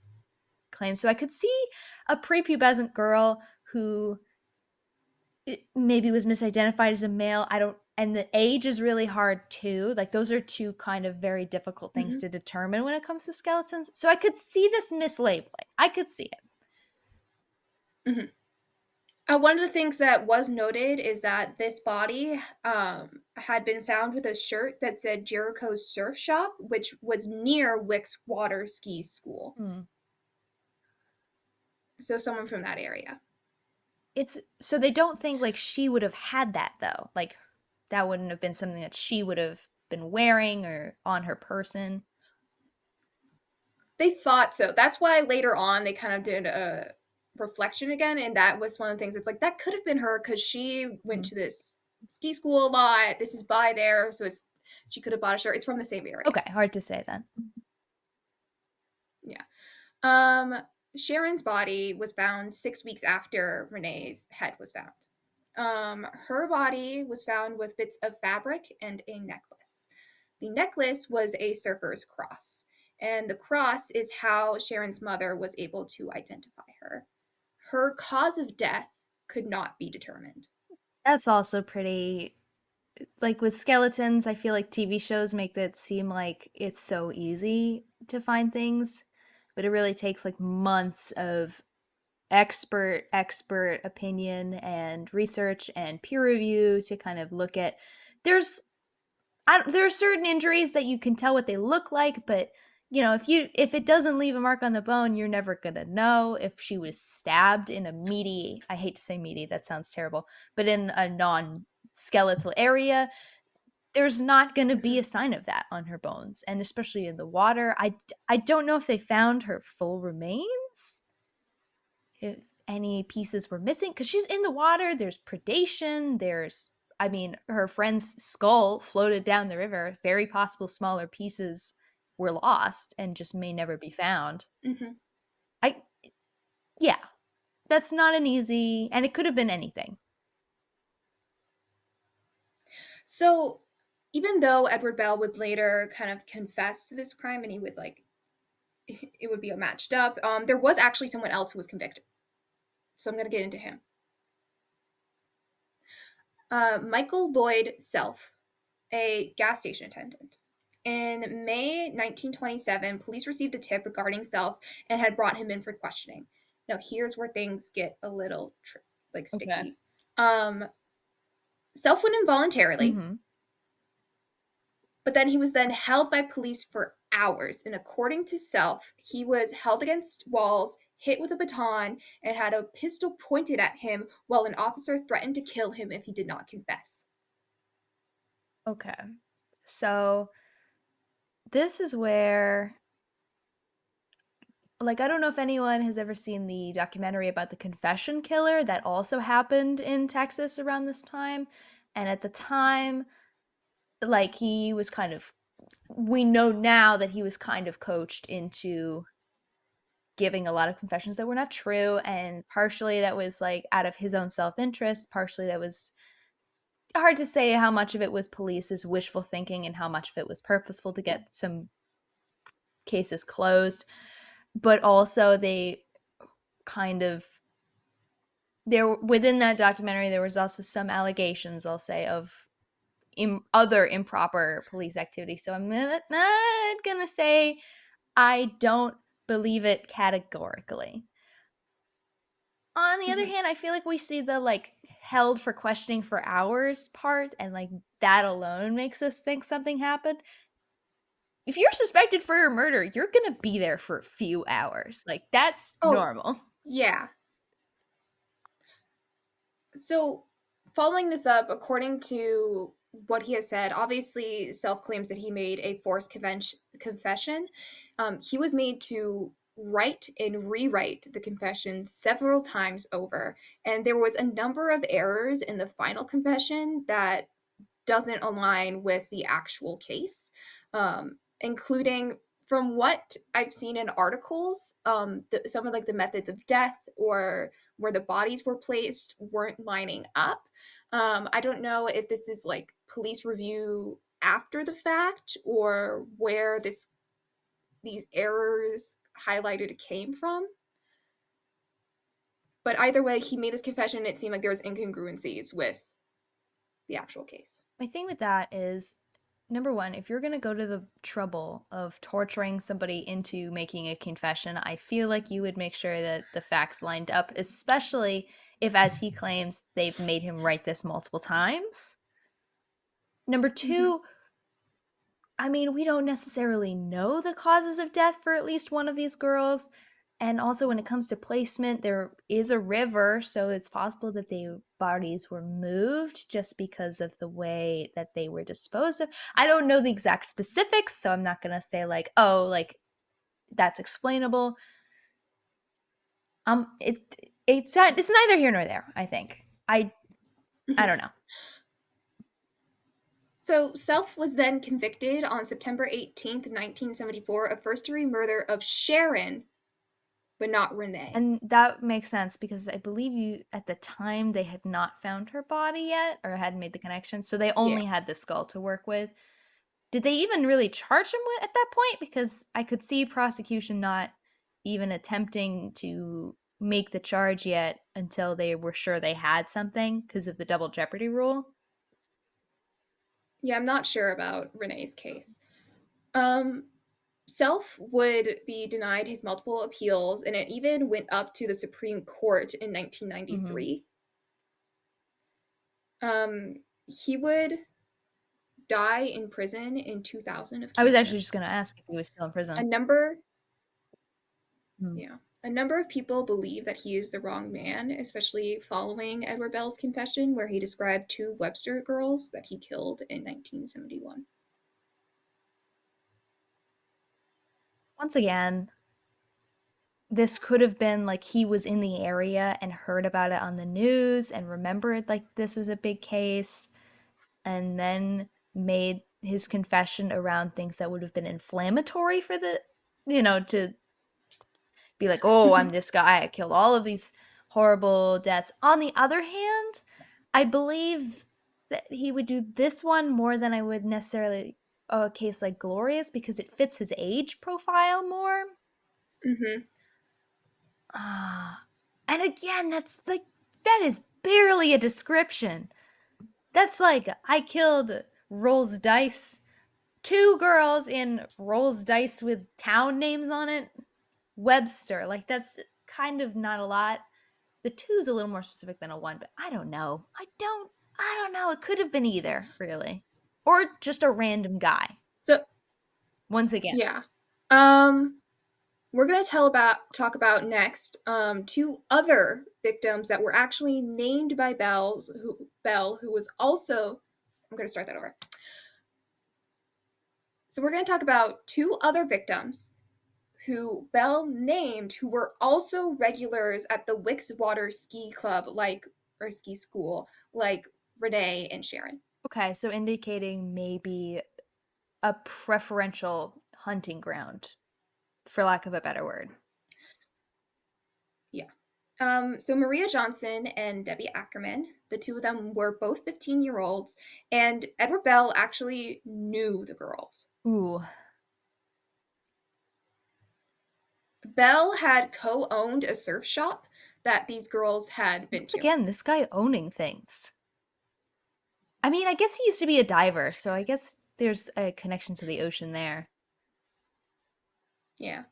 Speaker 2: claims. So I could see a prepubescent girl who maybe was misidentified as a male. I don't, and the age is really hard too. Like those are two kind of very difficult things
Speaker 1: Mhm.
Speaker 2: to determine when it comes to skeletons. So I could see this mislabeling. I could see it.
Speaker 1: Mhm. One of the things that was noted is that this body had been found with a shirt that said Jericho's Surf Shop, which was near Wick's Water Ski School.
Speaker 2: Hmm.
Speaker 1: So, someone from that area.
Speaker 2: It's so they don't think like she would have had that though. Like that wouldn't have been something that she would have been wearing or on her person.
Speaker 1: They thought so. That's why later on they kind of did a reflection again, and that was one of the things. It's like that could have been her because she went
Speaker 2: Mhm.
Speaker 1: to this ski school a lot. This is by there, so it's she could have bought a shirt. It's from the same area.
Speaker 2: Okay, hard to say then.
Speaker 1: Yeah. Um, Sharon's body was found 6 weeks after Renee's head was found. Her body was found with bits of fabric and a necklace. The necklace was a surfer's cross, and the cross is how Sharon's mother was able to identify her. Her cause of death could not be determined.
Speaker 2: That's also pretty like with skeletons, I feel like TV shows make it seem like it's so easy to find things, but it really takes like months of expert opinion and research and peer review to kind of look at there's there are certain injuries that you can tell what they look like, but you know, if it doesn't leave a mark on the bone, you're never gonna know if she was stabbed in a meaty. I hate to say meaty, that sounds terrible, but in a non-skeletal area, there's not gonna be
Speaker 1: Mm-hmm.
Speaker 2: a sign of that on her bones, and especially in the water. I don't know if they found her full remains, if any pieces were missing because she's in the water. There's predation. I mean, her friend's skull floated down the river. Very possible smaller pieces were lost and just may never be found.
Speaker 1: Mm-hmm.
Speaker 2: I, yeah, that's not an easy, and it could have been anything.
Speaker 1: So, even though Edward Bell would later kind of confess to this crime and he would like it would be matched up, there was actually someone else who was convicted. So I'm going to get into him. Michael Lloyd Self, a gas station attendant. In May 1927, police received a tip regarding Self and had brought him in for questioning. Now, here's where things get a little
Speaker 2: Okay.
Speaker 1: sticky. Um, Self went involuntarily,
Speaker 2: Mm-hmm.
Speaker 1: but then he was then held by police for hours. And according to Self, he was held against walls, hit with a baton, and had a pistol pointed at him while an officer threatened to kill him if he did not confess.
Speaker 2: Okay. So this is where like I don't know if anyone has ever seen the documentary about the confession killer that also happened in Texas around this time. And at the time, like he was kind of we know now that he was kind of coached into giving a lot of confessions that were not true, and partially that was like out of his own self-interest, partially that was hard to say how much of it was police's wishful thinking and how much of it was purposeful to get some cases closed, but also they kind of there within that documentary there was also some allegations, I'll say, of other improper police activity. So I'm not gonna say I don't believe it categorically. On the other
Speaker 1: Mm-hmm.
Speaker 2: hand, I feel like we see the like held for questioning for hours part, and like that alone makes us think something happened. If you're suspected for a murder, you're gonna be there for a few hours. Like that's
Speaker 1: Oh,
Speaker 2: normal.
Speaker 1: yeah. So, following this up, according to what he has said, obviously self claims that he made a forced confession. He was made to write and rewrite the confession several times over. And there was a number of errors in the final confession that doesn't align with the actual case, including from what I've seen in articles, some of like the methods of death or where the bodies were placed weren't lining up. I don't know if this is like police review after the fact or where these errors highlighted came from. But either way, he made his confession. And it seemed like there was incongruencies with the actual case.
Speaker 2: My thing with that is number one, if you're gonna go to the trouble of torturing somebody into making a confession, I feel like you would make sure that the facts lined up, especially if, as he claims, they've made him write this multiple times. Number
Speaker 1: Mm-hmm.
Speaker 2: two, I mean, we don't necessarily know the causes of death for at least one of these girls. And also, when it comes to placement, there is a river, so it's possible that the bodies were moved just because of the way that they were disposed of. I don't know the exact specifics, so I'm not going to say, like, oh, like, that's explainable. It's neither here nor there, I think. I don't know.
Speaker 1: So, Self was then convicted on September 18th, 1974, of first degree murder of Sharon, but not Renee.
Speaker 2: And that makes sense because I believe you at the time they had not found her body yet or hadn't made the connection, so they
Speaker 1: Yeah.
Speaker 2: only had the skull to work with. Did they even really charge him with at that point? Because I could see prosecution not even attempting to make the charge yet until they were sure they had something because of the double jeopardy rule.
Speaker 1: Yeah, I'm not sure about Renee's case. Um, Self would be denied his multiple appeals, and it even went up to the Supreme Court in
Speaker 2: Hmm.
Speaker 1: 1993. He would die in prison in 2000 of
Speaker 2: I was actually
Speaker 1: cancer.
Speaker 2: just going to ask if he was still in
Speaker 1: A
Speaker 2: prison.
Speaker 1: number,
Speaker 2: Hmm.
Speaker 1: yeah, a number of people believe that he is the wrong man, especially following Edward Bell's confession, where he described two Webster girls that he killed in 1971.
Speaker 2: Once again, this could have been like he was in the area and heard about it on the news and remembered like this was a big case and then made his confession around things that would have been inflammatory for the, to be like, oh, I'm this guy. I killed all of these horrible deaths. On the other hand, I believe that he would do this one more than I would necessarily a case like Glorious because it fits his age profile more.
Speaker 1: Mm-hmm.
Speaker 2: Ah, and again, that's like that is barely a description. That's like I killed rolls dice, two girls in rolls dice with town names on it. Webster, like that's kind of not a lot. The two's a little more specific than a one, but I don't know. I don't know. It could have been either, really. Or just a random guy.
Speaker 1: So,
Speaker 2: Once again.
Speaker 1: yeah. We're going to talk about next two other victims that were actually named by Bell, who was also. I'm going to start that over. So we're going to talk about two other victims who Bell named, who were also regulars at the Wickswater Ski Club, or ski school, like Renee and Sharon.
Speaker 2: Okay, so indicating maybe a preferential hunting ground, for lack of a better word.
Speaker 1: Yeah. So Maria Johnson and Debbie Ackerman, the two of them were both 15-year-olds, and Edward Bell actually knew the girls.
Speaker 2: Ooh.
Speaker 1: Bell had co-owned a surf shop that these girls had been
Speaker 2: Once
Speaker 1: to.
Speaker 2: again, this guy owning things. I mean, I guess he used to be a diver, so I guess there's a connection to the ocean there.
Speaker 1: Yeah.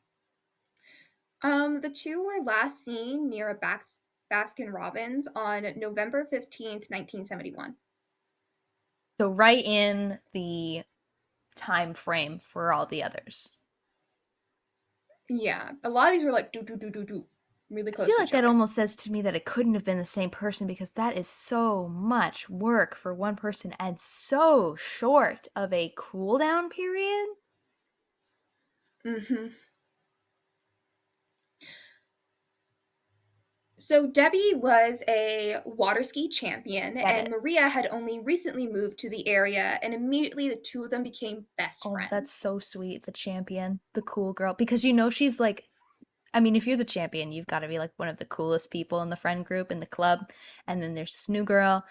Speaker 1: The two were last seen near a Baskin Robbins on November 15th, 1971.
Speaker 2: So right in the time frame for all the others.
Speaker 1: Yeah, a lot of these were like do do do do do, really
Speaker 2: I
Speaker 1: close
Speaker 2: feel
Speaker 1: to
Speaker 2: like
Speaker 1: each
Speaker 2: that
Speaker 1: other.
Speaker 2: almost says to me that it couldn't have been the same person because that is so much work for one person and so short of a cooldown period.
Speaker 1: Hmm. So Debbie was a water ski champion,
Speaker 2: Get
Speaker 1: and
Speaker 2: it.
Speaker 1: Maria had only recently moved to the area, and immediately the two of them became best
Speaker 2: Oh, that's
Speaker 1: friends.
Speaker 2: so sweet. The champion, the cool girl. Because she's like, I mean, if you're the champion, you've got to be like one of the coolest people in the friend group, in the club. And then there's this new girl,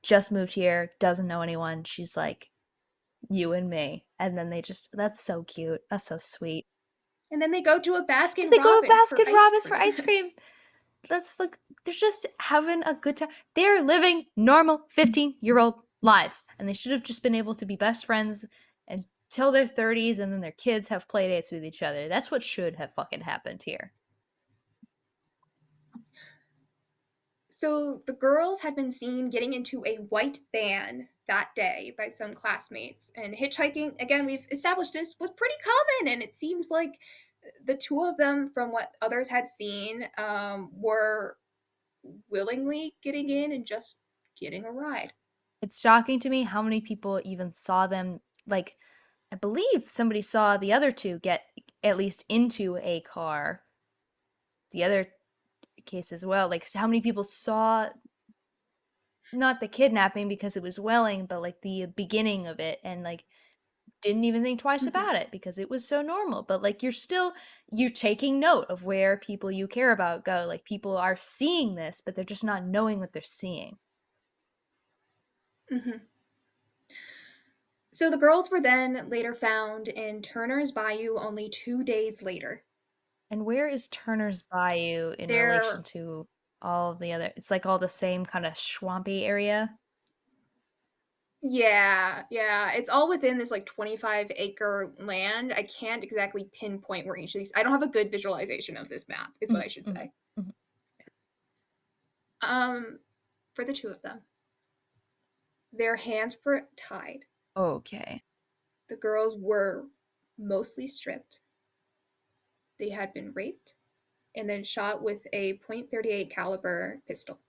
Speaker 2: just moved here, doesn't know anyone. She's like, you and me. And then that's so cute. That's so sweet.
Speaker 1: And then they go to a
Speaker 2: As
Speaker 1: Baskin
Speaker 2: they go to
Speaker 1: Robbins for
Speaker 2: Baskin
Speaker 1: ice
Speaker 2: Robbins for
Speaker 1: cream.
Speaker 2: ice cream. That's like they're just having a good time. They're living normal 15-year-old lives. And they should have just been able to be best friends until their 30s and then their kids have play dates with each other. That's what should have fucking happened here.
Speaker 1: So the girls had been seen getting into a white van that day by some classmates. And hitchhiking, again, we've established this, was pretty common. And it seems like the two of them, from what others had seen, were willingly getting in and just getting a ride.
Speaker 2: It's shocking to me how many people even saw them. Like, I believe somebody saw the other two get at least into a car. The other case as well, like how many people saw not the kidnapping because it was Welling, but like the beginning of it and like didn't even think twice
Speaker 1: Mhm.
Speaker 2: about it because it was so normal. But like you're taking note of where people you care about go. Like people are seeing this, but they're just not knowing what they're seeing.
Speaker 1: Mhm. So the girls were then later found in Turner's Bayou only 2 days later.
Speaker 2: And where is Turner's Bayou in relation
Speaker 1: They're
Speaker 2: to all of the other? It's like all the same kind of swampy area.
Speaker 1: Yeah, yeah, it's all within this, like, 25-acre land. I can't exactly pinpoint where each of these I don't have a good visualization of this map, is what
Speaker 2: Mhm,
Speaker 1: I should
Speaker 2: mhm,
Speaker 1: say.
Speaker 2: mhm.
Speaker 1: Um, for the 2 of them, their hands were tied.
Speaker 2: Okay.
Speaker 1: The girls were mostly stripped. They had been raped and then shot with a .38 caliber pistol.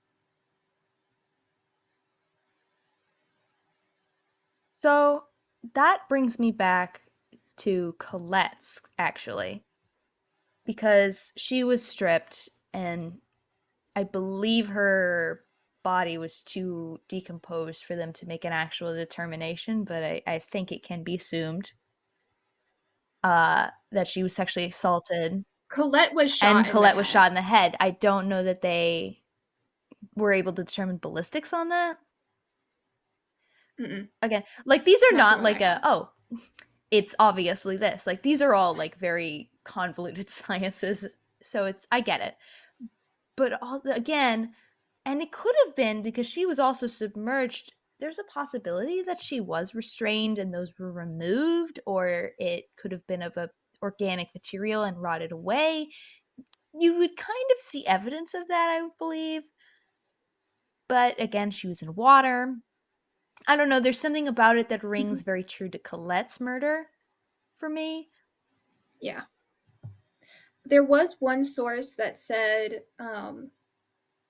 Speaker 2: So that brings me back to Colette's actually, because she was stripped and I believe her body was too decomposed for them to make an actual determination, but I think it can be assumed that she was sexually assaulted
Speaker 1: Colette was
Speaker 2: and
Speaker 1: shot in the
Speaker 2: Colette was shot
Speaker 1: head.
Speaker 2: in the head. I don't know that they were able to determine ballistics on that.
Speaker 1: Mm-mm,
Speaker 2: Again, like these are
Speaker 1: not from
Speaker 2: not
Speaker 1: what I
Speaker 2: like
Speaker 1: have.
Speaker 2: it's obviously this. Like these are all like very convoluted sciences. So it's I get it. But also again, and it could have been because she was also submerged. There's a possibility that she was restrained and those were removed, or it could have been of a organic material and rotted away. You would kind of see evidence of that, I would believe. But again, she was in water. I don't know. There's something about it that rings
Speaker 1: Mhm.
Speaker 2: very true to Colette's murder for me.
Speaker 1: Yeah. There was one source that said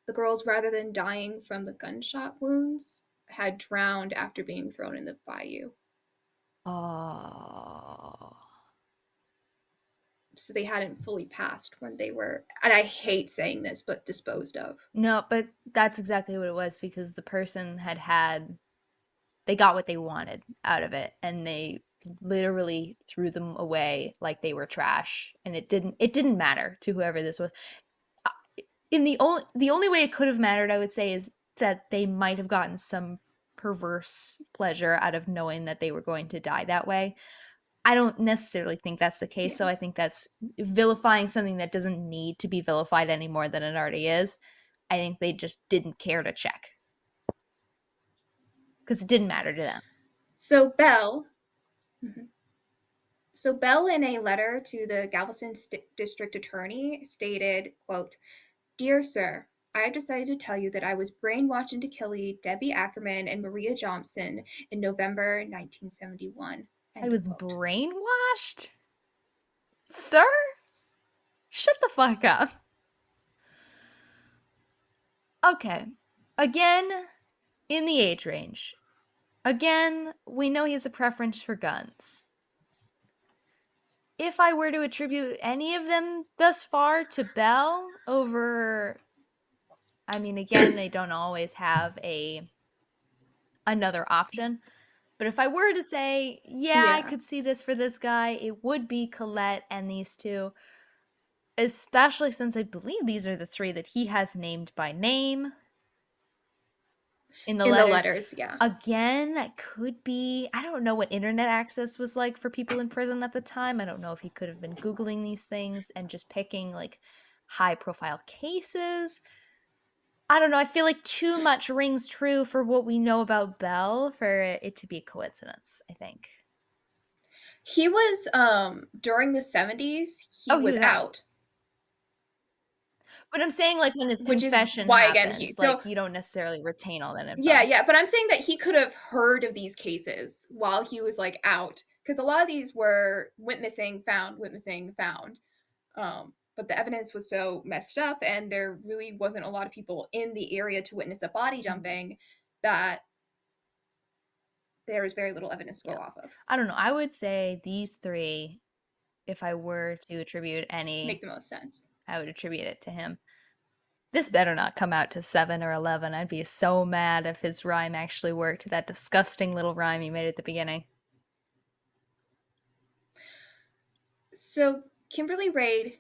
Speaker 1: the girls, rather than dying from the gunshot wounds, had drowned after being thrown in the bayou.
Speaker 2: Oh.
Speaker 1: So they hadn't fully passed when they were, and I hate saying this, but disposed of.
Speaker 2: No, but that's exactly what it was because the person they got what they wanted out of it and they literally threw them away like they were trash and it didn't matter to whoever this was. In the only way it could have mattered, I would say, is that they might have gotten some perverse pleasure out of knowing that they were going to die that way. I don't necessarily think that's the case,
Speaker 1: Yeah.
Speaker 2: so I think that's vilifying something that doesn't need to be vilified any more than it already is. I think they just didn't care to check because it didn't matter to them.
Speaker 1: So Belle, mhm. So Bell, in a letter to the Galveston District Attorney, stated, quote, Dear Sir, I have decided to tell you that I was brainwashed into killing Debbie Ackerman and Maria Johnson in November 1971.
Speaker 2: I
Speaker 1: End
Speaker 2: was
Speaker 1: quote.
Speaker 2: brainwashed? Sir? Shut the fuck up. Okay. Again, in the age range. Again, we know he has a preference for guns. If I were to attribute any of them thus far to Bell over, I mean, again, they don't always have a another option. But if I were to say, yeah, I
Speaker 1: Yeah.
Speaker 2: could see this for this guy, it would be Colette and these two, especially since I believe these are the three that he has named by name in the
Speaker 1: In the
Speaker 2: letters.
Speaker 1: letters, yeah.
Speaker 2: Again, that could be, I don't know what internet access was like for people in prison at the time. I don't know if he could have been Googling these things and just picking like high profile cases. I don't know. I feel like too much rings true for what we know about Bell for it to be a coincidence, I think.
Speaker 1: He was during the 70s, he
Speaker 2: Oh, he
Speaker 1: was
Speaker 2: was out.
Speaker 1: out,
Speaker 2: But I'm saying like when his
Speaker 1: which is
Speaker 2: confession
Speaker 1: why again he
Speaker 2: happens, like
Speaker 1: so
Speaker 2: you don't necessarily retain all that
Speaker 1: yeah,
Speaker 2: info.
Speaker 1: yeah, but I'm saying that he could have heard of these cases while he was like out because a lot of these were went missing, found. But the evidence was so messed up, and there really wasn't a lot of people in the area to witness a body
Speaker 2: Mhm.
Speaker 1: dumping that there was very little evidence to
Speaker 2: Yeah.
Speaker 1: go off of.
Speaker 2: I don't know. I would say these three if I were to attribute any,
Speaker 1: make the most sense.
Speaker 2: I would attribute it to him. This better not come out to 7 or 11. I'd be so mad if his rhyme actually worked. That disgusting little rhyme he made at the beginning.
Speaker 1: So Kimberly Raid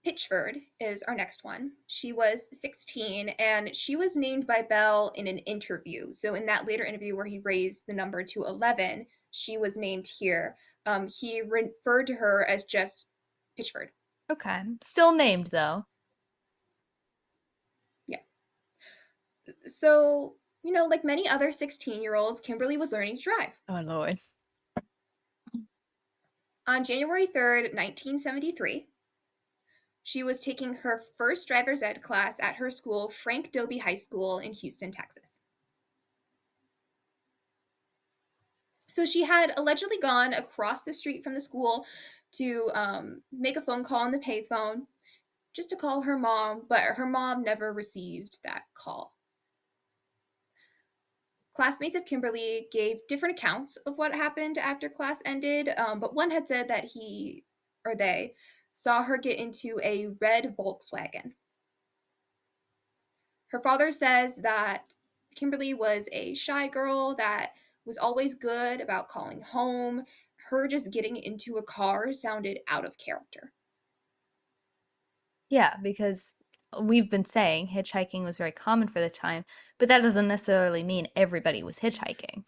Speaker 1: Pitchford is our next one. She was 16 and she was named by Bell in an interview. So, in that later interview where he raised the number to 11, she was named here. He referred to her as just Pitchford.
Speaker 2: Okay. Still named, though.
Speaker 1: Yeah. So, like many other 16-year-olds, Kimberly was learning to drive.
Speaker 2: Oh, Lord.
Speaker 1: On January 3rd, 1973, she was taking her first driver's ed class at her school, Frank Dobie High School in Houston, Texas. So she had allegedly gone across the street from the school to make a phone call on the payphone just to call her mom, but her mom never received that call. Classmates of Kimberly gave different accounts of what happened after class ended, but one had said that he or they saw her get into a red Volkswagen. Her father says that Kimberly was a shy girl that was always good about calling home. Her just getting into a car sounded out of character.
Speaker 2: Yeah, because we've been saying hitchhiking was very common for the time, but that doesn't necessarily mean everybody was hitchhiking.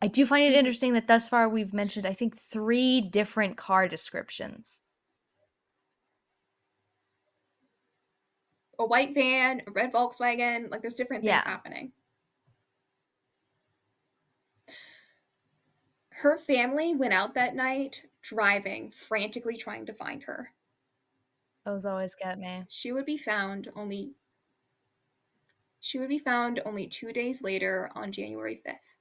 Speaker 2: I do find it
Speaker 1: Mm-hmm.
Speaker 2: interesting that thus far we've mentioned, I think, 3 different car descriptions.
Speaker 1: A white van, a red Volkswagen, like there's different things
Speaker 2: Yeah,
Speaker 1: happening. Her family went out that night driving, frantically trying to find her.
Speaker 2: those always get me.
Speaker 1: She would be found only 2 days later on January 5th.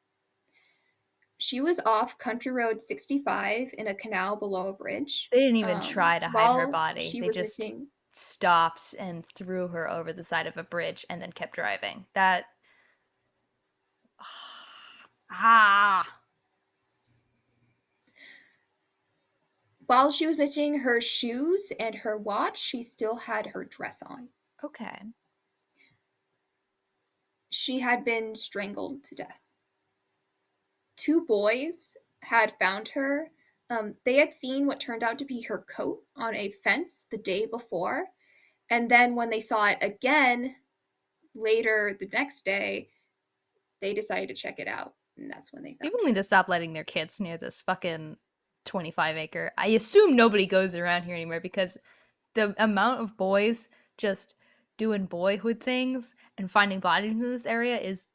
Speaker 1: She was off Country Road 65 in a canal below a bridge.
Speaker 2: They didn't even try to hide her
Speaker 1: While
Speaker 2: body.
Speaker 1: she
Speaker 2: They
Speaker 1: was
Speaker 2: just
Speaker 1: missing,
Speaker 2: stopped and threw her over the side of a bridge and then kept driving. That ah,
Speaker 1: while she was missing her shoes and her watch, she still had her dress on.
Speaker 2: okay.
Speaker 1: She had been strangled to death. Two boys had found her. They had seen what turned out to be her coat on a fence the day before. And then when they saw it again later the next day, they decided to check it out. And that's when they
Speaker 2: People
Speaker 1: found
Speaker 2: need
Speaker 1: her.
Speaker 2: to stop letting their kids near this fucking 25 acre. I assume nobody goes around here anymore because the amount of boys just doing boyhood things and finding bodies in this area is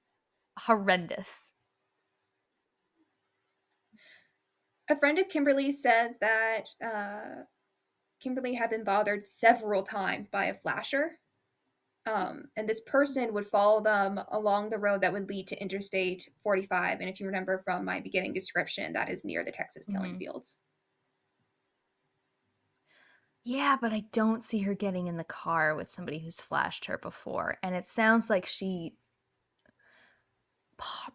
Speaker 2: horrendous.
Speaker 1: A friend of Kimberly said that Kimberly had been bothered several times by a flasher. And this person would follow them along the road that would lead to Interstate 45. And if you remember from my beginning description, that is near the Texas killing
Speaker 2: Mhm.
Speaker 1: fields.
Speaker 2: Yeah, but I don't see her getting in the car with somebody who's flashed her before. And it sounds like she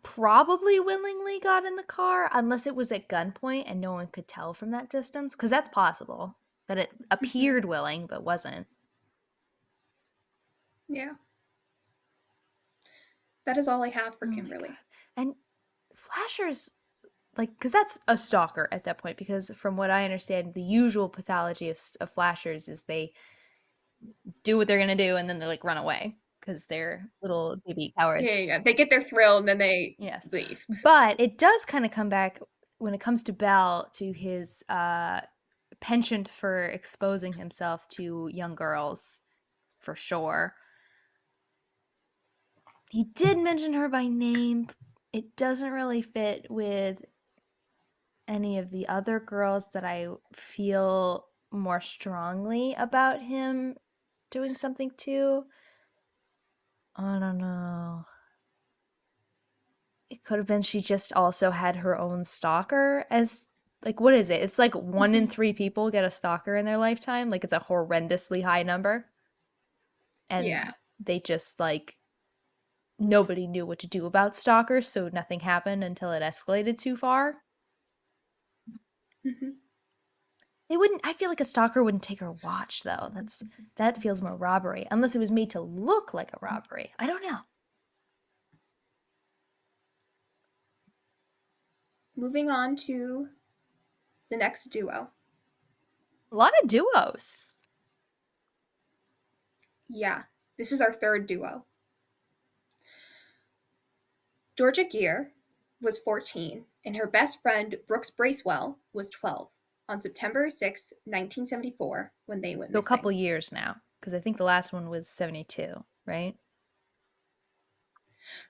Speaker 2: probably willingly got in the car, unless it was at gunpoint and no one could tell from that distance. Because that's possible that it
Speaker 1: Mm-hmm.
Speaker 2: appeared willing but wasn't.
Speaker 1: Yeah, that is all I have for
Speaker 2: Oh my God.
Speaker 1: Kimberly.
Speaker 2: And flashers, like, because that's a stalker at that point. Because from what I understand, the usual pathology of flashers is they do what they're going to do and then they like run away because they're little baby
Speaker 1: Yeah, yeah,
Speaker 2: cowards.
Speaker 1: yeah. They get their thrill and then they
Speaker 2: Yes.
Speaker 1: leave.
Speaker 2: But it does kind of come back when it comes to Bell to his penchant for exposing himself to young girls, for sure. He did mention her by name. It doesn't really fit with any of the other girls that I feel more strongly about him doing something to. I don't know. It could have been she just also had her own stalker as like what is it? It's like 1 in
Speaker 1: Mhm.
Speaker 2: 3 people get a stalker in their lifetime. Like it's a horrendously high number. And
Speaker 1: Yeah.
Speaker 2: they just like nobody knew what to do about stalkers, so nothing happened until it escalated too far.
Speaker 1: Mhm.
Speaker 2: They wouldn't I feel like a stalker wouldn't take her watch though. That feels more robbery, unless it was made to look like a robbery. I don't know.
Speaker 1: Moving on to the next duo.
Speaker 2: A lot of duos.
Speaker 1: Yeah, this is our third duo. Georgia Gear was 14, and her best friend Brooks Bracewell was 12 on September 6, 1974, when they went
Speaker 2: So a couple
Speaker 1: missing.
Speaker 2: years now, because I think the last one was 72, right?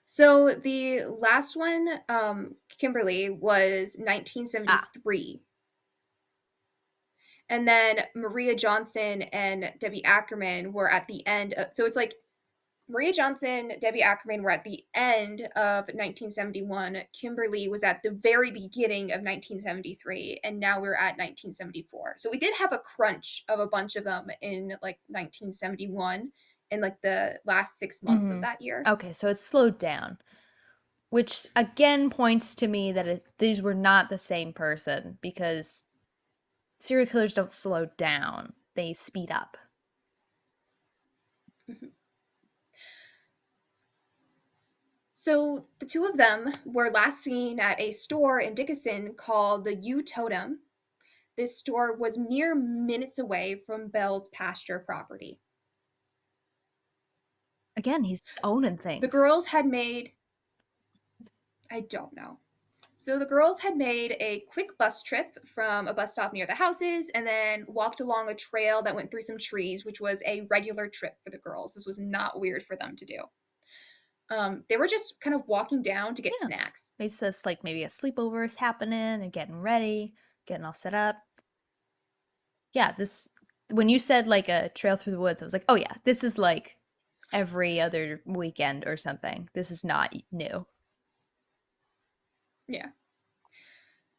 Speaker 1: So the last one, Kimberly, was
Speaker 2: Ah,
Speaker 1: 1973. And then Maria Johnson and Debbie Ackerman were at the end of, so it's like Maria Johnson, Debbie Ackerman were at the end of 1971. Kimberly was at the very beginning of 1973, and now we're at 1974. So we did have a crunch of a bunch of them in like 1971 in like the last 6 months of
Speaker 2: mhm.
Speaker 1: that year.
Speaker 2: Okay, so it's slowed down, which again points to me that these were not the same person because serial killers don't slow down, they speed up.
Speaker 1: Mhm. So the two of them were last seen at a store in Dickinson called the U Totem. This store was mere minutes away from Bell's pasture property.
Speaker 2: Again, he's just owning
Speaker 1: The
Speaker 2: things.
Speaker 1: girls had made, I don't know. So the girls had made a quick bus trip from a bus stop near the houses and then walked along a trail that went through some trees, which was a regular trip for the girls. This was not weird for them to do. They were just kind of walking down to get
Speaker 2: Yeah.
Speaker 1: snacks.
Speaker 2: It's just like maybe a sleepover is happening, they're getting ready, getting all set up. Yeah, this when you said like a trail through the woods, I was like, oh yeah, this is like every other weekend or something. This is not new.
Speaker 1: Yeah.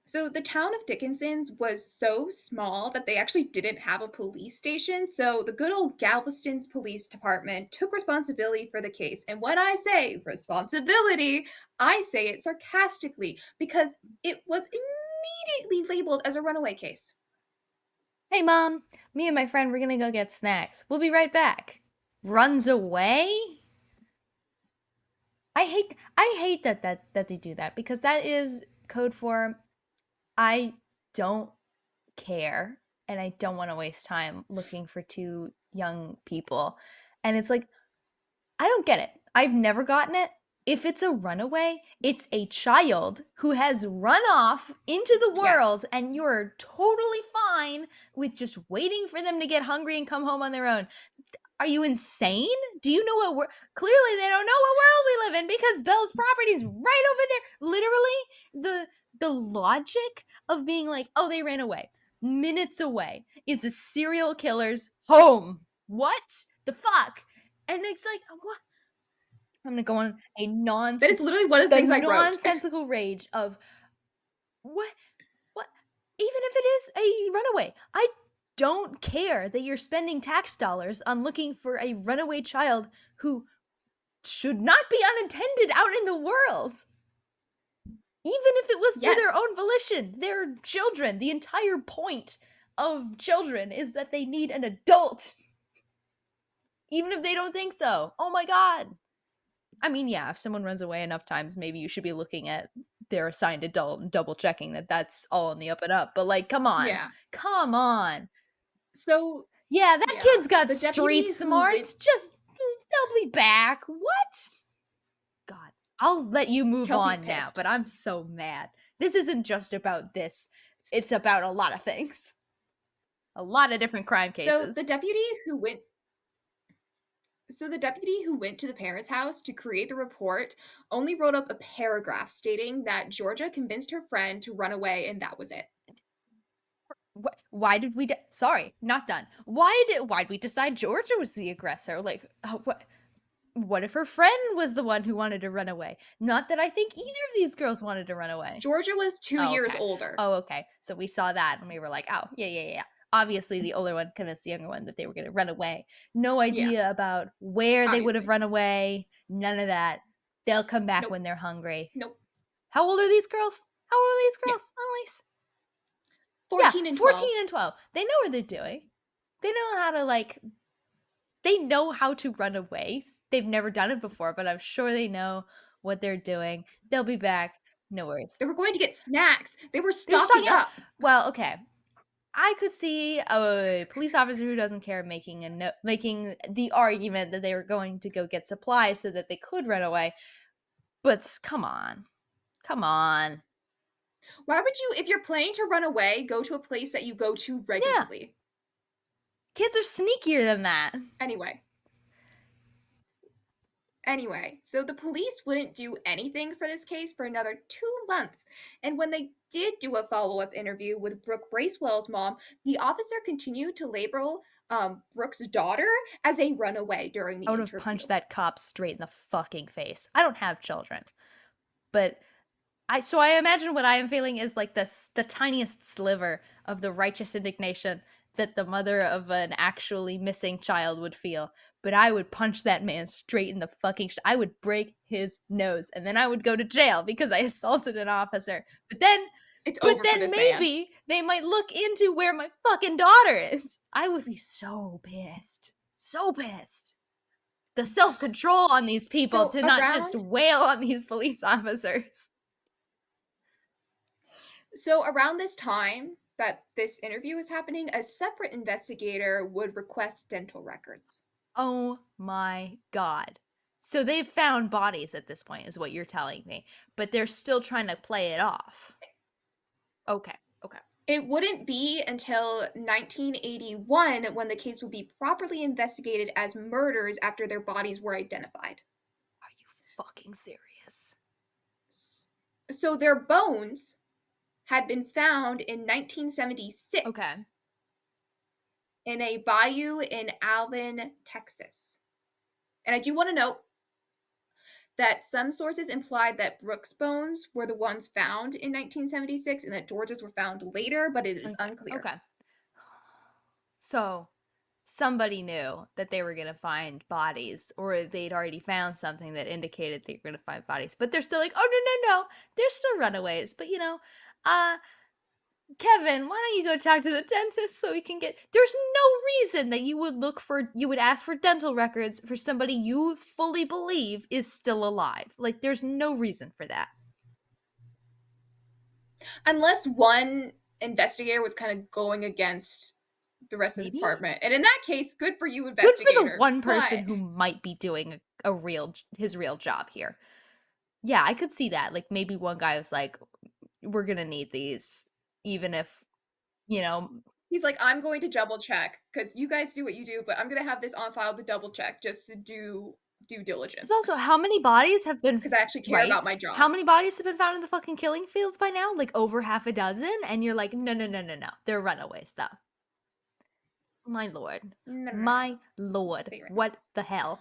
Speaker 1: So the town of Dickinson's was so small that they actually didn't have a police station. So the good old Galveston's police department took responsibility for the case. And when I say responsibility, I say it sarcastically because it was immediately labeled as a runaway case.
Speaker 2: Hey mom, me and my friend we're gonna go get snacks. We'll be right back. Runs away? I hate that they do that because that is code for I don't care and I don't want to waste time looking for two young people. And it's like I don't get it. I've never gotten it. If it's a runaway, it's a child who has run off into the
Speaker 1: Yes.
Speaker 2: world, and you're totally fine with just waiting for them to get hungry and come home on their own. Are you insane? Do you know what world? Clearly, they don't know what world we live in because Bell's property's right over there. Literally, the logic of being like, oh, they ran away, minutes away, is a serial killer's home. What the fuck? And it's like, what? I'm gonna go on a
Speaker 1: That is literally one of the things I wrote.
Speaker 2: nonsensical rage of what what even if it is a runaway. I don't care that you're spending tax dollars on looking for a runaway child who should not be unattended out in the world. Even if it was through their
Speaker 1: Yes.
Speaker 2: own volition, they're children. The entire point of children is that they need an adult, even if they don't think so. Oh my god. I mean, yeah, if someone runs away enough times, maybe you should be looking at their assigned adult and double checking that that's all on the up and up. But like, come on,
Speaker 1: Yeah.
Speaker 2: come on.
Speaker 1: So,
Speaker 2: Yeah, that
Speaker 1: yeah,
Speaker 2: kid's got
Speaker 1: the
Speaker 2: street
Speaker 1: deputy who went,
Speaker 2: smarts. Just they'll be back. What? God, I'll let you move
Speaker 1: Kelsey's
Speaker 2: on now.
Speaker 1: pissed.
Speaker 2: But I'm so mad. This isn't just about this. It's about a lot of things. A lot of different crime
Speaker 1: So
Speaker 2: cases.
Speaker 1: the deputy who went to the parents' house to create the report only wrote up a paragraph stating that Georgia convinced her friend to run away and that was it.
Speaker 2: Why did we? Sorry, not done. Why'd we decide Georgia was the aggressor? Like, what if her friend was the one who wanted to run away? Not that I think either of these girls wanted to run away.
Speaker 1: Georgia was 2
Speaker 2: Oh,
Speaker 1: years
Speaker 2: okay.
Speaker 1: older.
Speaker 2: Oh, okay. So we saw that and we were like, oh, yeah, yeah, yeah. Obviously, the older one convinced the younger one that they were going to run away. No
Speaker 1: Yeah,
Speaker 2: idea about where they would have
Speaker 1: obviously.
Speaker 2: run away. None of that. They'll come back
Speaker 1: Nope.
Speaker 2: when they're hungry.
Speaker 1: Nope.
Speaker 2: How old are these girls? How old are these
Speaker 1: Yeah.
Speaker 2: girls, Annalise? Yeah,
Speaker 1: 14 and 12.
Speaker 2: 14 and 12. They know what they're doing. They know how to, like, they know how to run away. They've never done it before, but I'm sure they know what they're doing. They'll be back. No worries.
Speaker 1: They were going to get snacks. They were
Speaker 2: They're
Speaker 1: stocking
Speaker 2: stocking up.
Speaker 1: up.
Speaker 2: Well, okay. I could see a police officer who doesn't care making the argument that they were going to go get supplies so that they could run away. But come on. Come on.
Speaker 1: Why would you, if you're planning to run away, go to a place that you go to
Speaker 2: Yeah.
Speaker 1: regularly?
Speaker 2: Kids are sneakier than that.
Speaker 1: Anyway. Anyway, so the police wouldn't do anything for this case for another 2 months. And when they did do a follow up interview with Brooke Bracewell's mom, the officer continued to label Brooke's daughter as a runaway during
Speaker 2: I
Speaker 1: the
Speaker 2: would have
Speaker 1: interview.
Speaker 2: punched that cop straight in the fucking face. I don't have children, but I imagine what I am feeling is like the tiniest sliver of the righteous indignation that the mother of an actually missing child would feel. But I would punch that man straight in the fucking I would break his nose and then I would go to jail because I assaulted an officer.
Speaker 1: It's
Speaker 2: But
Speaker 1: over for
Speaker 2: then
Speaker 1: this man.
Speaker 2: maybe they might look into where my fucking daughter is. I would be so pissed. So pissed. The self-control on these people
Speaker 1: So
Speaker 2: to not just
Speaker 1: around
Speaker 2: wail on these police officers.
Speaker 1: so around this time that this interview was happening, a separate investigator would request dental records.
Speaker 2: Oh my god. So they've found bodies at this point, is what you're telling me, but they're still trying to play it off. Okay, okay.
Speaker 1: It wouldn't be until 1981 when the case would be properly investigated as murders after their bodies were identified.
Speaker 2: Are you fucking serious?
Speaker 1: So their bones had been found in 1976
Speaker 2: Okay,
Speaker 1: in a bayou in Alvin, Texas. And I do want to note that some sources implied that Brooks' bones were the ones found in 1976 and that George's were found later, but it is
Speaker 2: okay,
Speaker 1: unclear.
Speaker 2: okay. So somebody knew that they were going to find bodies, or they'd already found something that indicated they were going to find bodies, but they're still like, oh, no, no, no. They're still runaways. But, uh, Kevin, why don't you go talk to the dentist so we can get. There's no reason that you would ask for dental records for somebody you fully believe is still alive. Like, there's no reason for that.
Speaker 1: Unless one investigator was kind of going against the rest of the
Speaker 2: Maybe?
Speaker 1: department. And in that case, good for you,
Speaker 2: Good for the
Speaker 1: investigator.
Speaker 2: one person
Speaker 1: But
Speaker 2: who might be doing his real job here. Yeah, I could see that. Like, maybe one guy was like, we're gonna need these, even if, you know.
Speaker 1: he's like, I'm going to double check because you guys do what you do, but I'm going to have this on file to double check just to do due
Speaker 2: There's
Speaker 1: diligence
Speaker 2: also how many bodies have been
Speaker 1: because I actually care
Speaker 2: right?
Speaker 1: about my
Speaker 2: How
Speaker 1: job.
Speaker 2: many bodies have been found in the fucking killing fields by now? Like over half a dozen? And you're like, no, no, no, no, no. They're runaways, though. My lord.
Speaker 1: No, no, no, no.
Speaker 2: My lord.
Speaker 1: They ran away.
Speaker 2: What the hell?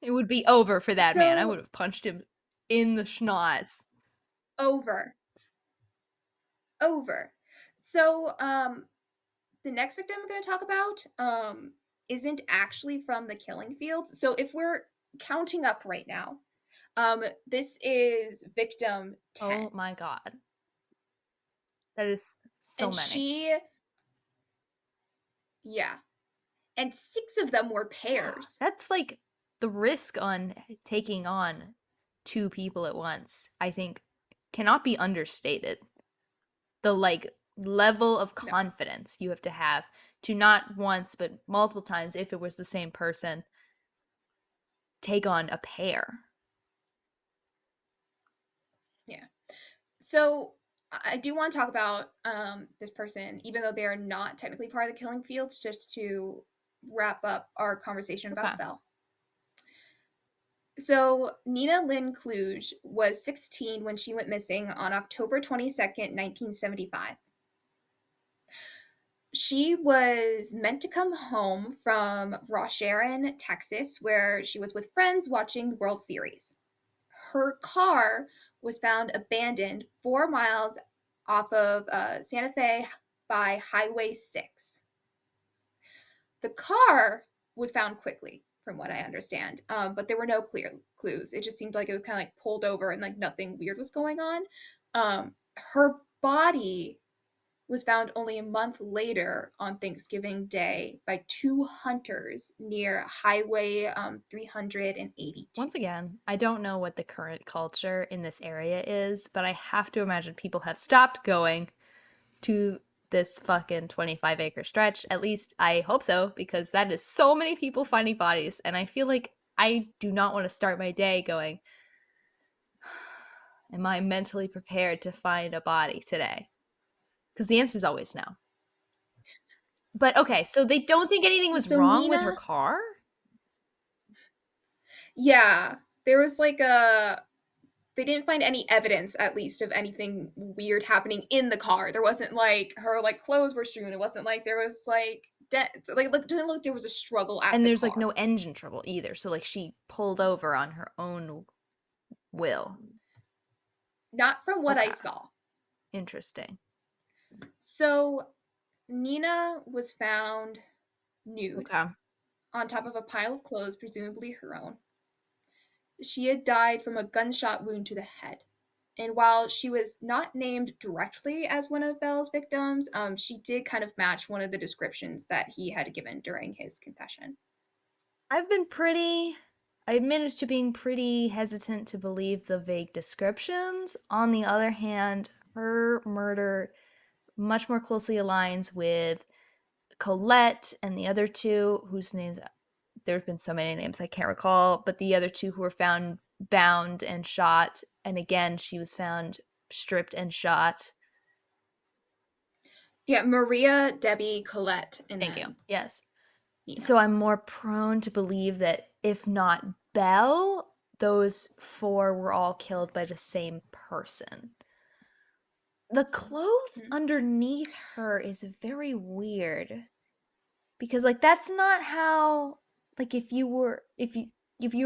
Speaker 2: It would be over for that man. I would
Speaker 1: So,
Speaker 2: have punched him in the schnoz.
Speaker 1: over. Over. So, the next victim I'm going to talk about isn't actually from the killing fields. So, if we're counting up right now, this is victim
Speaker 2: Oh
Speaker 1: 10.
Speaker 2: my god. That is so
Speaker 1: And
Speaker 2: many.
Speaker 1: yeah. And 6 of them were pairs.
Speaker 2: That's like the risk on taking on two people at once, I think, cannot be understated. The like level of
Speaker 1: No,
Speaker 2: confidence you have to not once but multiple times, if it was the same person, take on a pair.
Speaker 1: yeah. So I do want to talk about this person, even though they are not technically part of the killing fields, just to wrap up our conversation
Speaker 2: Okay.
Speaker 1: about Belle. So Nina Lynn Kluge was 16 when she went missing on October 22nd, 1975. She was meant to come home from Rosharon, Texas, where she was with friends watching the World Series. Her car was found abandoned 4 miles off of Santa Fe by Highway 6. The car was found quickly, from what I understand, but there were no clear clues. It just seemed like it was kind of like pulled over and like nothing weird was going on. Her body was found only a month later on Thanksgiving Day by two hunters near Highway 382.
Speaker 2: Once again, I don't know what the current culture in this area is, but I have to imagine people have stopped going to this fucking 25-acre stretch. At least I hope so, because that is so many people finding bodies. And I feel like I do not want to start my day going, am I mentally prepared to find a body today? Because the answer is always no. But okay, so they don't think anything was
Speaker 1: So
Speaker 2: wrong with her
Speaker 1: Nina,
Speaker 2: car?
Speaker 1: yeah, there was like a they didn't find any evidence at least of anything weird happening in the car. There wasn't like her like clothes were strewn. It wasn't like there was like dents. Like look didn't look like there was a struggle at
Speaker 2: And
Speaker 1: the
Speaker 2: there's like
Speaker 1: car.
Speaker 2: no engine trouble either. So like she pulled over on her own will.
Speaker 1: Not from what I
Speaker 2: Okay.
Speaker 1: saw.
Speaker 2: Interesting.
Speaker 1: So Nina was found nude
Speaker 2: Okay.
Speaker 1: on top of a pile of clothes, presumably her own. She had died from a gunshot wound to the head. And while she was not named directly as one of Bell's victims, she did kind of match one of the descriptions that he had given during his confession.
Speaker 2: I've been pretty I admitted to being pretty hesitant to believe the vague descriptions. On the other hand, her murder much more closely aligns with Colette and the other two whose names there have been so many names I can't recall, but the other two who were found bound and shot, and again she was found stripped and shot.
Speaker 1: Yeah, Maria, Debbie, Colette, and
Speaker 2: Thank you.
Speaker 1: then
Speaker 2: Yes.
Speaker 1: Nina.
Speaker 2: So I'm more prone to believe that if not Belle, those four were all killed by the same person. The clothes
Speaker 1: Mm-hmm.
Speaker 2: underneath her is very weird because like that's not how like if you were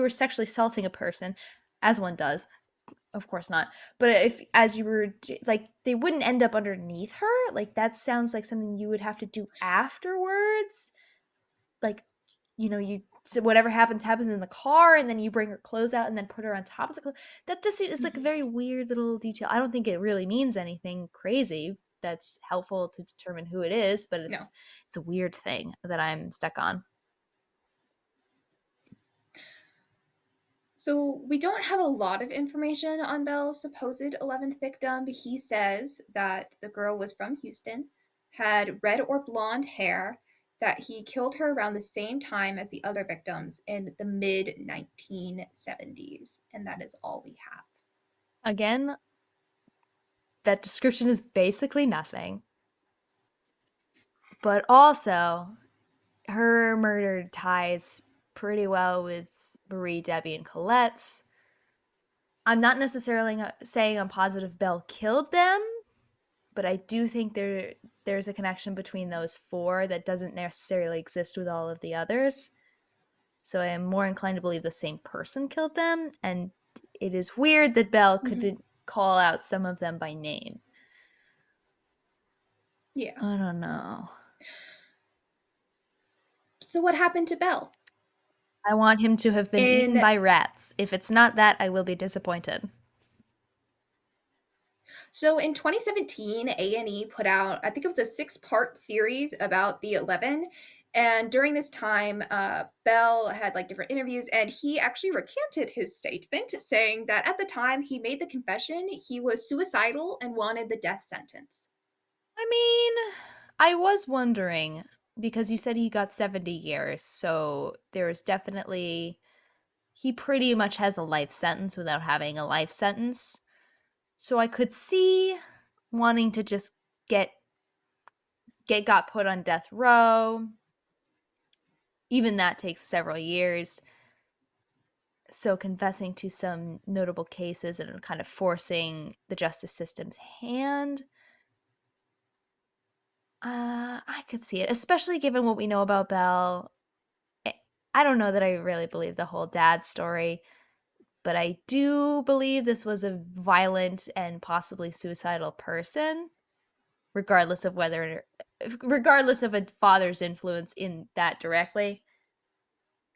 Speaker 2: sexually assaulting a person as one does, of course not. But if as you were like they wouldn't end up underneath her, like that sounds like something you would have to do afterwards. Like you so whatever happens in the car and then you bring her clothes out and then put her on top of the clothes. That just is like a
Speaker 1: Mm-hmm.
Speaker 2: very weird little detail. I don't think it really means anything crazy that's helpful to determine who it is, but
Speaker 1: No.
Speaker 2: it's a weird thing that I'm stuck on.
Speaker 1: So we don't have a lot of information on Bell's supposed 11th victim. He says that the girl was from Houston, had red or blonde hair, that he killed her around the same time as the other victims in the mid 1970s. And that is all we have.
Speaker 2: Again, that description is basically nothing. But also, her murder ties pretty well with Marie, Debbie, and Colette's. I'm not necessarily saying I'm positive Belle killed them, but I do think there's a connection between those four that doesn't necessarily exist with all of the others. So I am more inclined to believe the same person killed them, and it is weird that Belle
Speaker 1: Mm-hmm.
Speaker 2: couldn't call out some of them by name.
Speaker 1: Yeah.
Speaker 2: I don't know.
Speaker 1: So what happened to Belle?
Speaker 2: I want him to have been eaten
Speaker 1: In
Speaker 2: by rats. If it's not that, I will be disappointed.
Speaker 1: So in 2017, A&E put out, I think it was a six-part series about the 11. And during this time, Bell had like different interviews, and he actually recanted his statement, saying that at the time he made the confession, he was suicidal and wanted the death sentence.
Speaker 2: I mean, I was wondering because you said he got 70 years, so there's definitely he pretty much has a life sentence without having a life sentence. So I could see wanting to just get get got put on death row. Even that takes several years. So confessing to some notable cases and kind of forcing the justice system's hand, I could see it, especially given what we know about Belle. I I don't know that I really believe the whole dad story, but I do believe this was a violent and possibly suicidal person, regardless of whether regardless of a father's influence in that directly.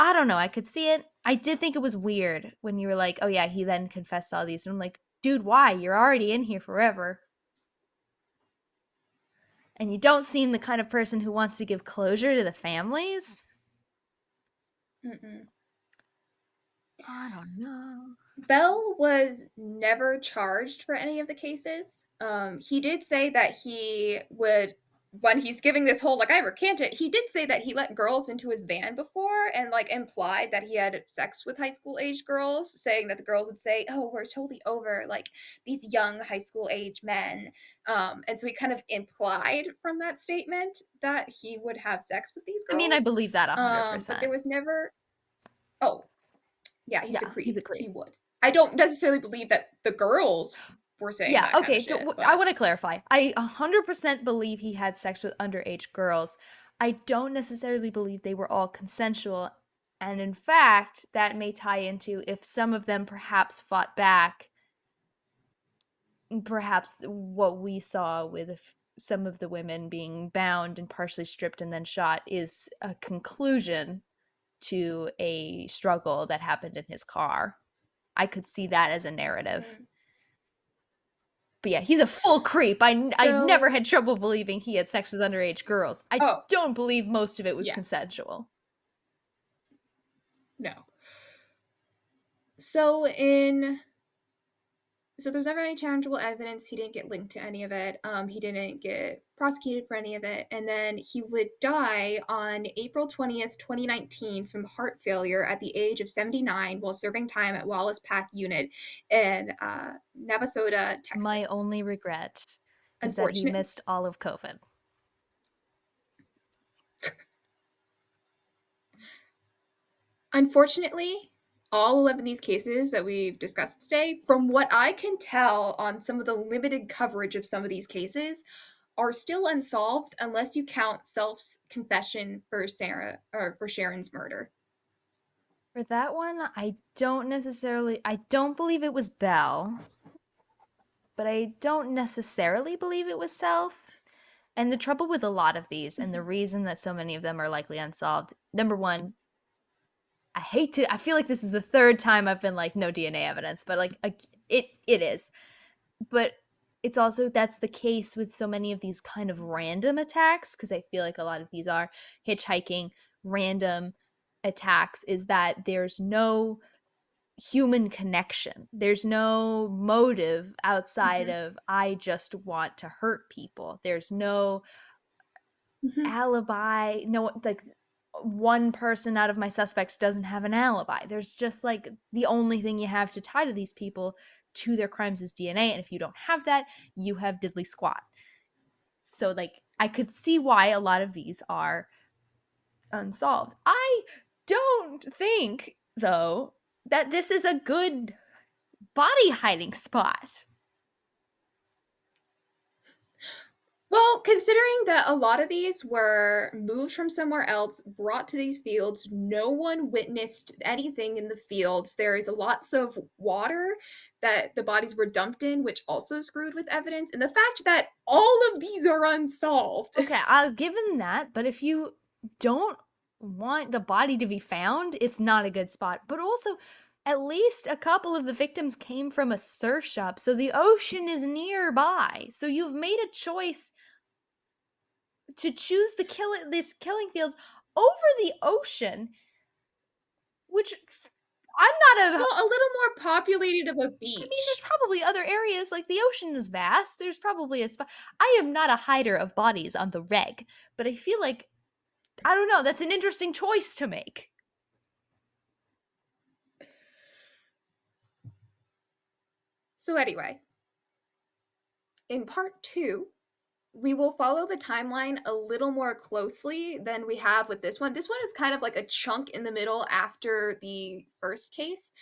Speaker 2: I don't know, I could see it. I did think it was weird when you were like, "Oh yeah, he then confessed all these." And I'm like, "Dude, why? You're already in here forever." And you don't seem the kind of person who wants to give closure to the families.
Speaker 1: Mm-mm.
Speaker 2: I don't know.
Speaker 1: Bell was never charged for any of the cases. He did say that he would, when he's giving this whole, like, I recant it, he did say that he let girls into his van before and, like, implied that he had sex with high school age girls, saying that the girls would say, oh, we're totally over, like, these young high school age men. And so he kind of implied from that statement that he would have sex with these
Speaker 2: I mean, I
Speaker 1: girls.
Speaker 2: believe that
Speaker 1: But
Speaker 2: 100%.
Speaker 1: there was never, oh, yeah, he's
Speaker 2: Yeah, he's
Speaker 1: agreed. He
Speaker 2: agreed.
Speaker 1: would. I don't necessarily believe that the girls were saying
Speaker 2: Yeah,
Speaker 1: that kind of
Speaker 2: okay.
Speaker 1: shit,
Speaker 2: I
Speaker 1: but
Speaker 2: want to clarify. I 100% believe he had sex with underage girls. I don't necessarily believe they were all consensual. And in fact, that may tie into if some of them perhaps fought back, perhaps what we saw with some of the women being bound and partially stripped and then shot is a conclusion to a struggle that happened in his car. I could see that as a narrative.
Speaker 1: mm.
Speaker 2: But yeah, he's a full creep. I never
Speaker 1: So,
Speaker 2: had trouble believing he had sex with underage girls. I
Speaker 1: oh,
Speaker 2: don't believe most of it was
Speaker 1: yeah,
Speaker 2: consensual.
Speaker 1: no. So in so there's never any challengeable evidence. He didn't get linked to any of it. He didn't get prosecuted for any of it. And then he would die on April 20th, 2019 from heart failure at the age of 79 while serving time at Wallace Pack Unit in Navasota,
Speaker 2: My
Speaker 1: Texas.
Speaker 2: only regret is that he
Speaker 1: Unfortunately,
Speaker 2: missed all of COVID.
Speaker 1: Unfortunately, all 11 of these cases that we've discussed today, from what I can tell on some of the limited coverage of some of these cases, are still unsolved unless you count Self's confession for Sarah or for Sharon's murder.
Speaker 2: For that one, I don't believe it was Belle, but I don't necessarily believe it was Self. And the trouble with a lot of these, and the
Speaker 1: Mhm.
Speaker 2: reason that so many of them are likely unsolved, number one, I feel like this is the third time I've been like, no DNA evidence, but like, it is. But it's also that's the case with so many of these kind of random attacks, because I feel like a lot of these are hitchhiking, random attacks, is that there's no human connection. There's no motive outside
Speaker 1: Mhm.
Speaker 2: of I just want to hurt people. There's no
Speaker 1: Mhm.
Speaker 2: alibi. No, like one person out of my suspects doesn't have an alibi. There's just like the only thing you have to tie to these people to their crimes is DNA. And if you don't have that, you have diddly squat. So, like, I could see why a lot of these are unsolved. I don't think, though, that this is a good body hiding spot.
Speaker 1: Well, considering that a lot of these were moved from somewhere else, brought to these fields, no one witnessed anything in the fields. There is lots of water that the bodies were dumped in, which also screwed with evidence. And the fact that all of these are unsolved.
Speaker 2: Okay, I'll give him that, but if you don't want the body to be found, it's not a good spot. But also, at least a couple of the victims came from a surf shop, so the ocean is nearby. So you've made a choice to choose this killing fields over the ocean, which I'm not a
Speaker 1: Well, a little more populated of a
Speaker 2: I mean, there's
Speaker 1: beach.
Speaker 2: probably other areas like the ocean is vast. There's probably a spot. I am not a hider of bodies on the reg, but I feel like I don't know. That's an interesting choice to make.
Speaker 1: So, anyway, in part two, we will follow the timeline a little more closely than we have with this one. This one is kind of like a chunk in the middle after the first case.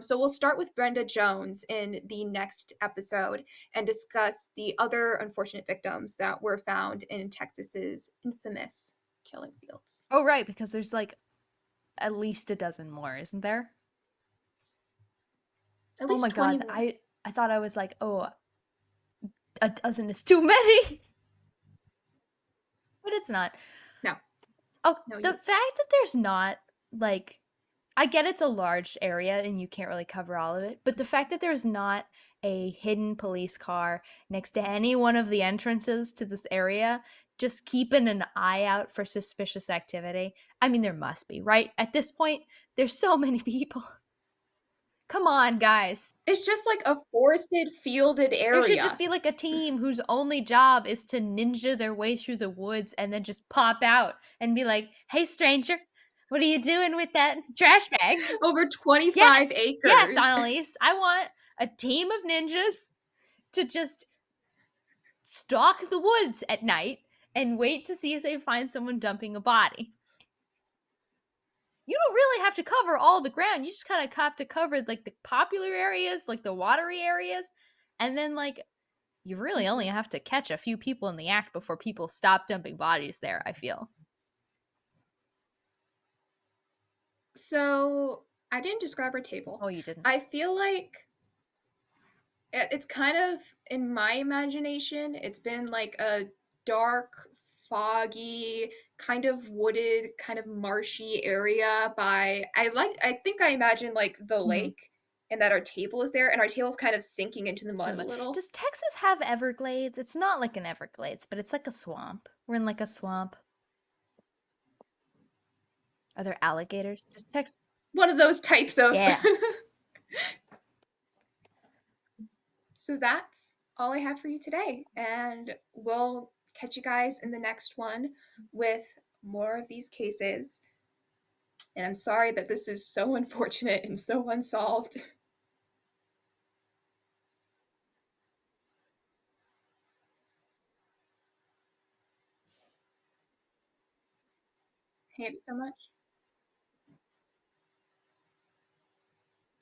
Speaker 1: So we'll start with Brenda Jones in the next episode and discuss the other unfortunate victims that were found in Texas's infamous killing fields.
Speaker 2: Oh, right, because there's like at least a dozen more, isn't there?
Speaker 1: At
Speaker 2: Oh my
Speaker 1: least 20
Speaker 2: god,
Speaker 1: more.
Speaker 2: I thought I was like, oh, a dozen is too many, but it's not.
Speaker 1: No,
Speaker 2: Oh,
Speaker 1: no,
Speaker 2: the
Speaker 1: you.
Speaker 2: fact that there's not like I get it's a large area and you can't really cover all of it, but the fact that there's not a hidden police car next to any one of the entrances to this area, just keeping an eye out for suspicious activity. I mean, there must be, right? At this point, there's so many people. Come on, guys.
Speaker 1: It's just like a forested, fielded
Speaker 2: There should just
Speaker 1: area.
Speaker 2: be like a team whose only job is to ninja their way through the woods and then just pop out and be like, "Hey, stranger, what are you doing with that trash bag?"
Speaker 1: Over 25
Speaker 2: Yes, yes,
Speaker 1: acres.
Speaker 2: Annalise. I want a team of ninjas to just stalk the woods at night and wait to see if they find someone dumping a body. You don't really have to cover all the ground. You just kind of have to cover like the popular areas, like the watery areas, and then like you really only
Speaker 1: Mhm.
Speaker 2: have to catch a few people in the act before people stop dumping bodies there, I feel.
Speaker 1: So I didn't describe our table.
Speaker 2: Oh, you didn't.
Speaker 1: I feel like it's kind of in my imagination, it's been like a dark, foggy, kind of wooded, kind of marshy area by I think I imagine like the
Speaker 2: Mhm.
Speaker 1: lake and that our table is there and our table's kind of sinking into the mud a
Speaker 2: Cinema.
Speaker 1: little.
Speaker 2: Does Texas have Everglades? It's not like an Everglades, but it's like a swamp. We're in like a swamp. Are there alligators? Does Texas?
Speaker 1: One of those types of.
Speaker 2: Yeah.
Speaker 1: So that's all I have for you today. And we'll catch you guys in the next one with more of these cases. And I'm sorry that this is so unfortunate and so unsolved. Thank you so much.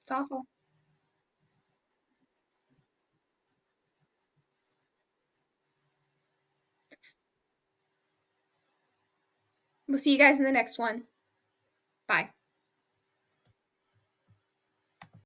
Speaker 1: It's awful. We'll see you guys in the next one. Bye.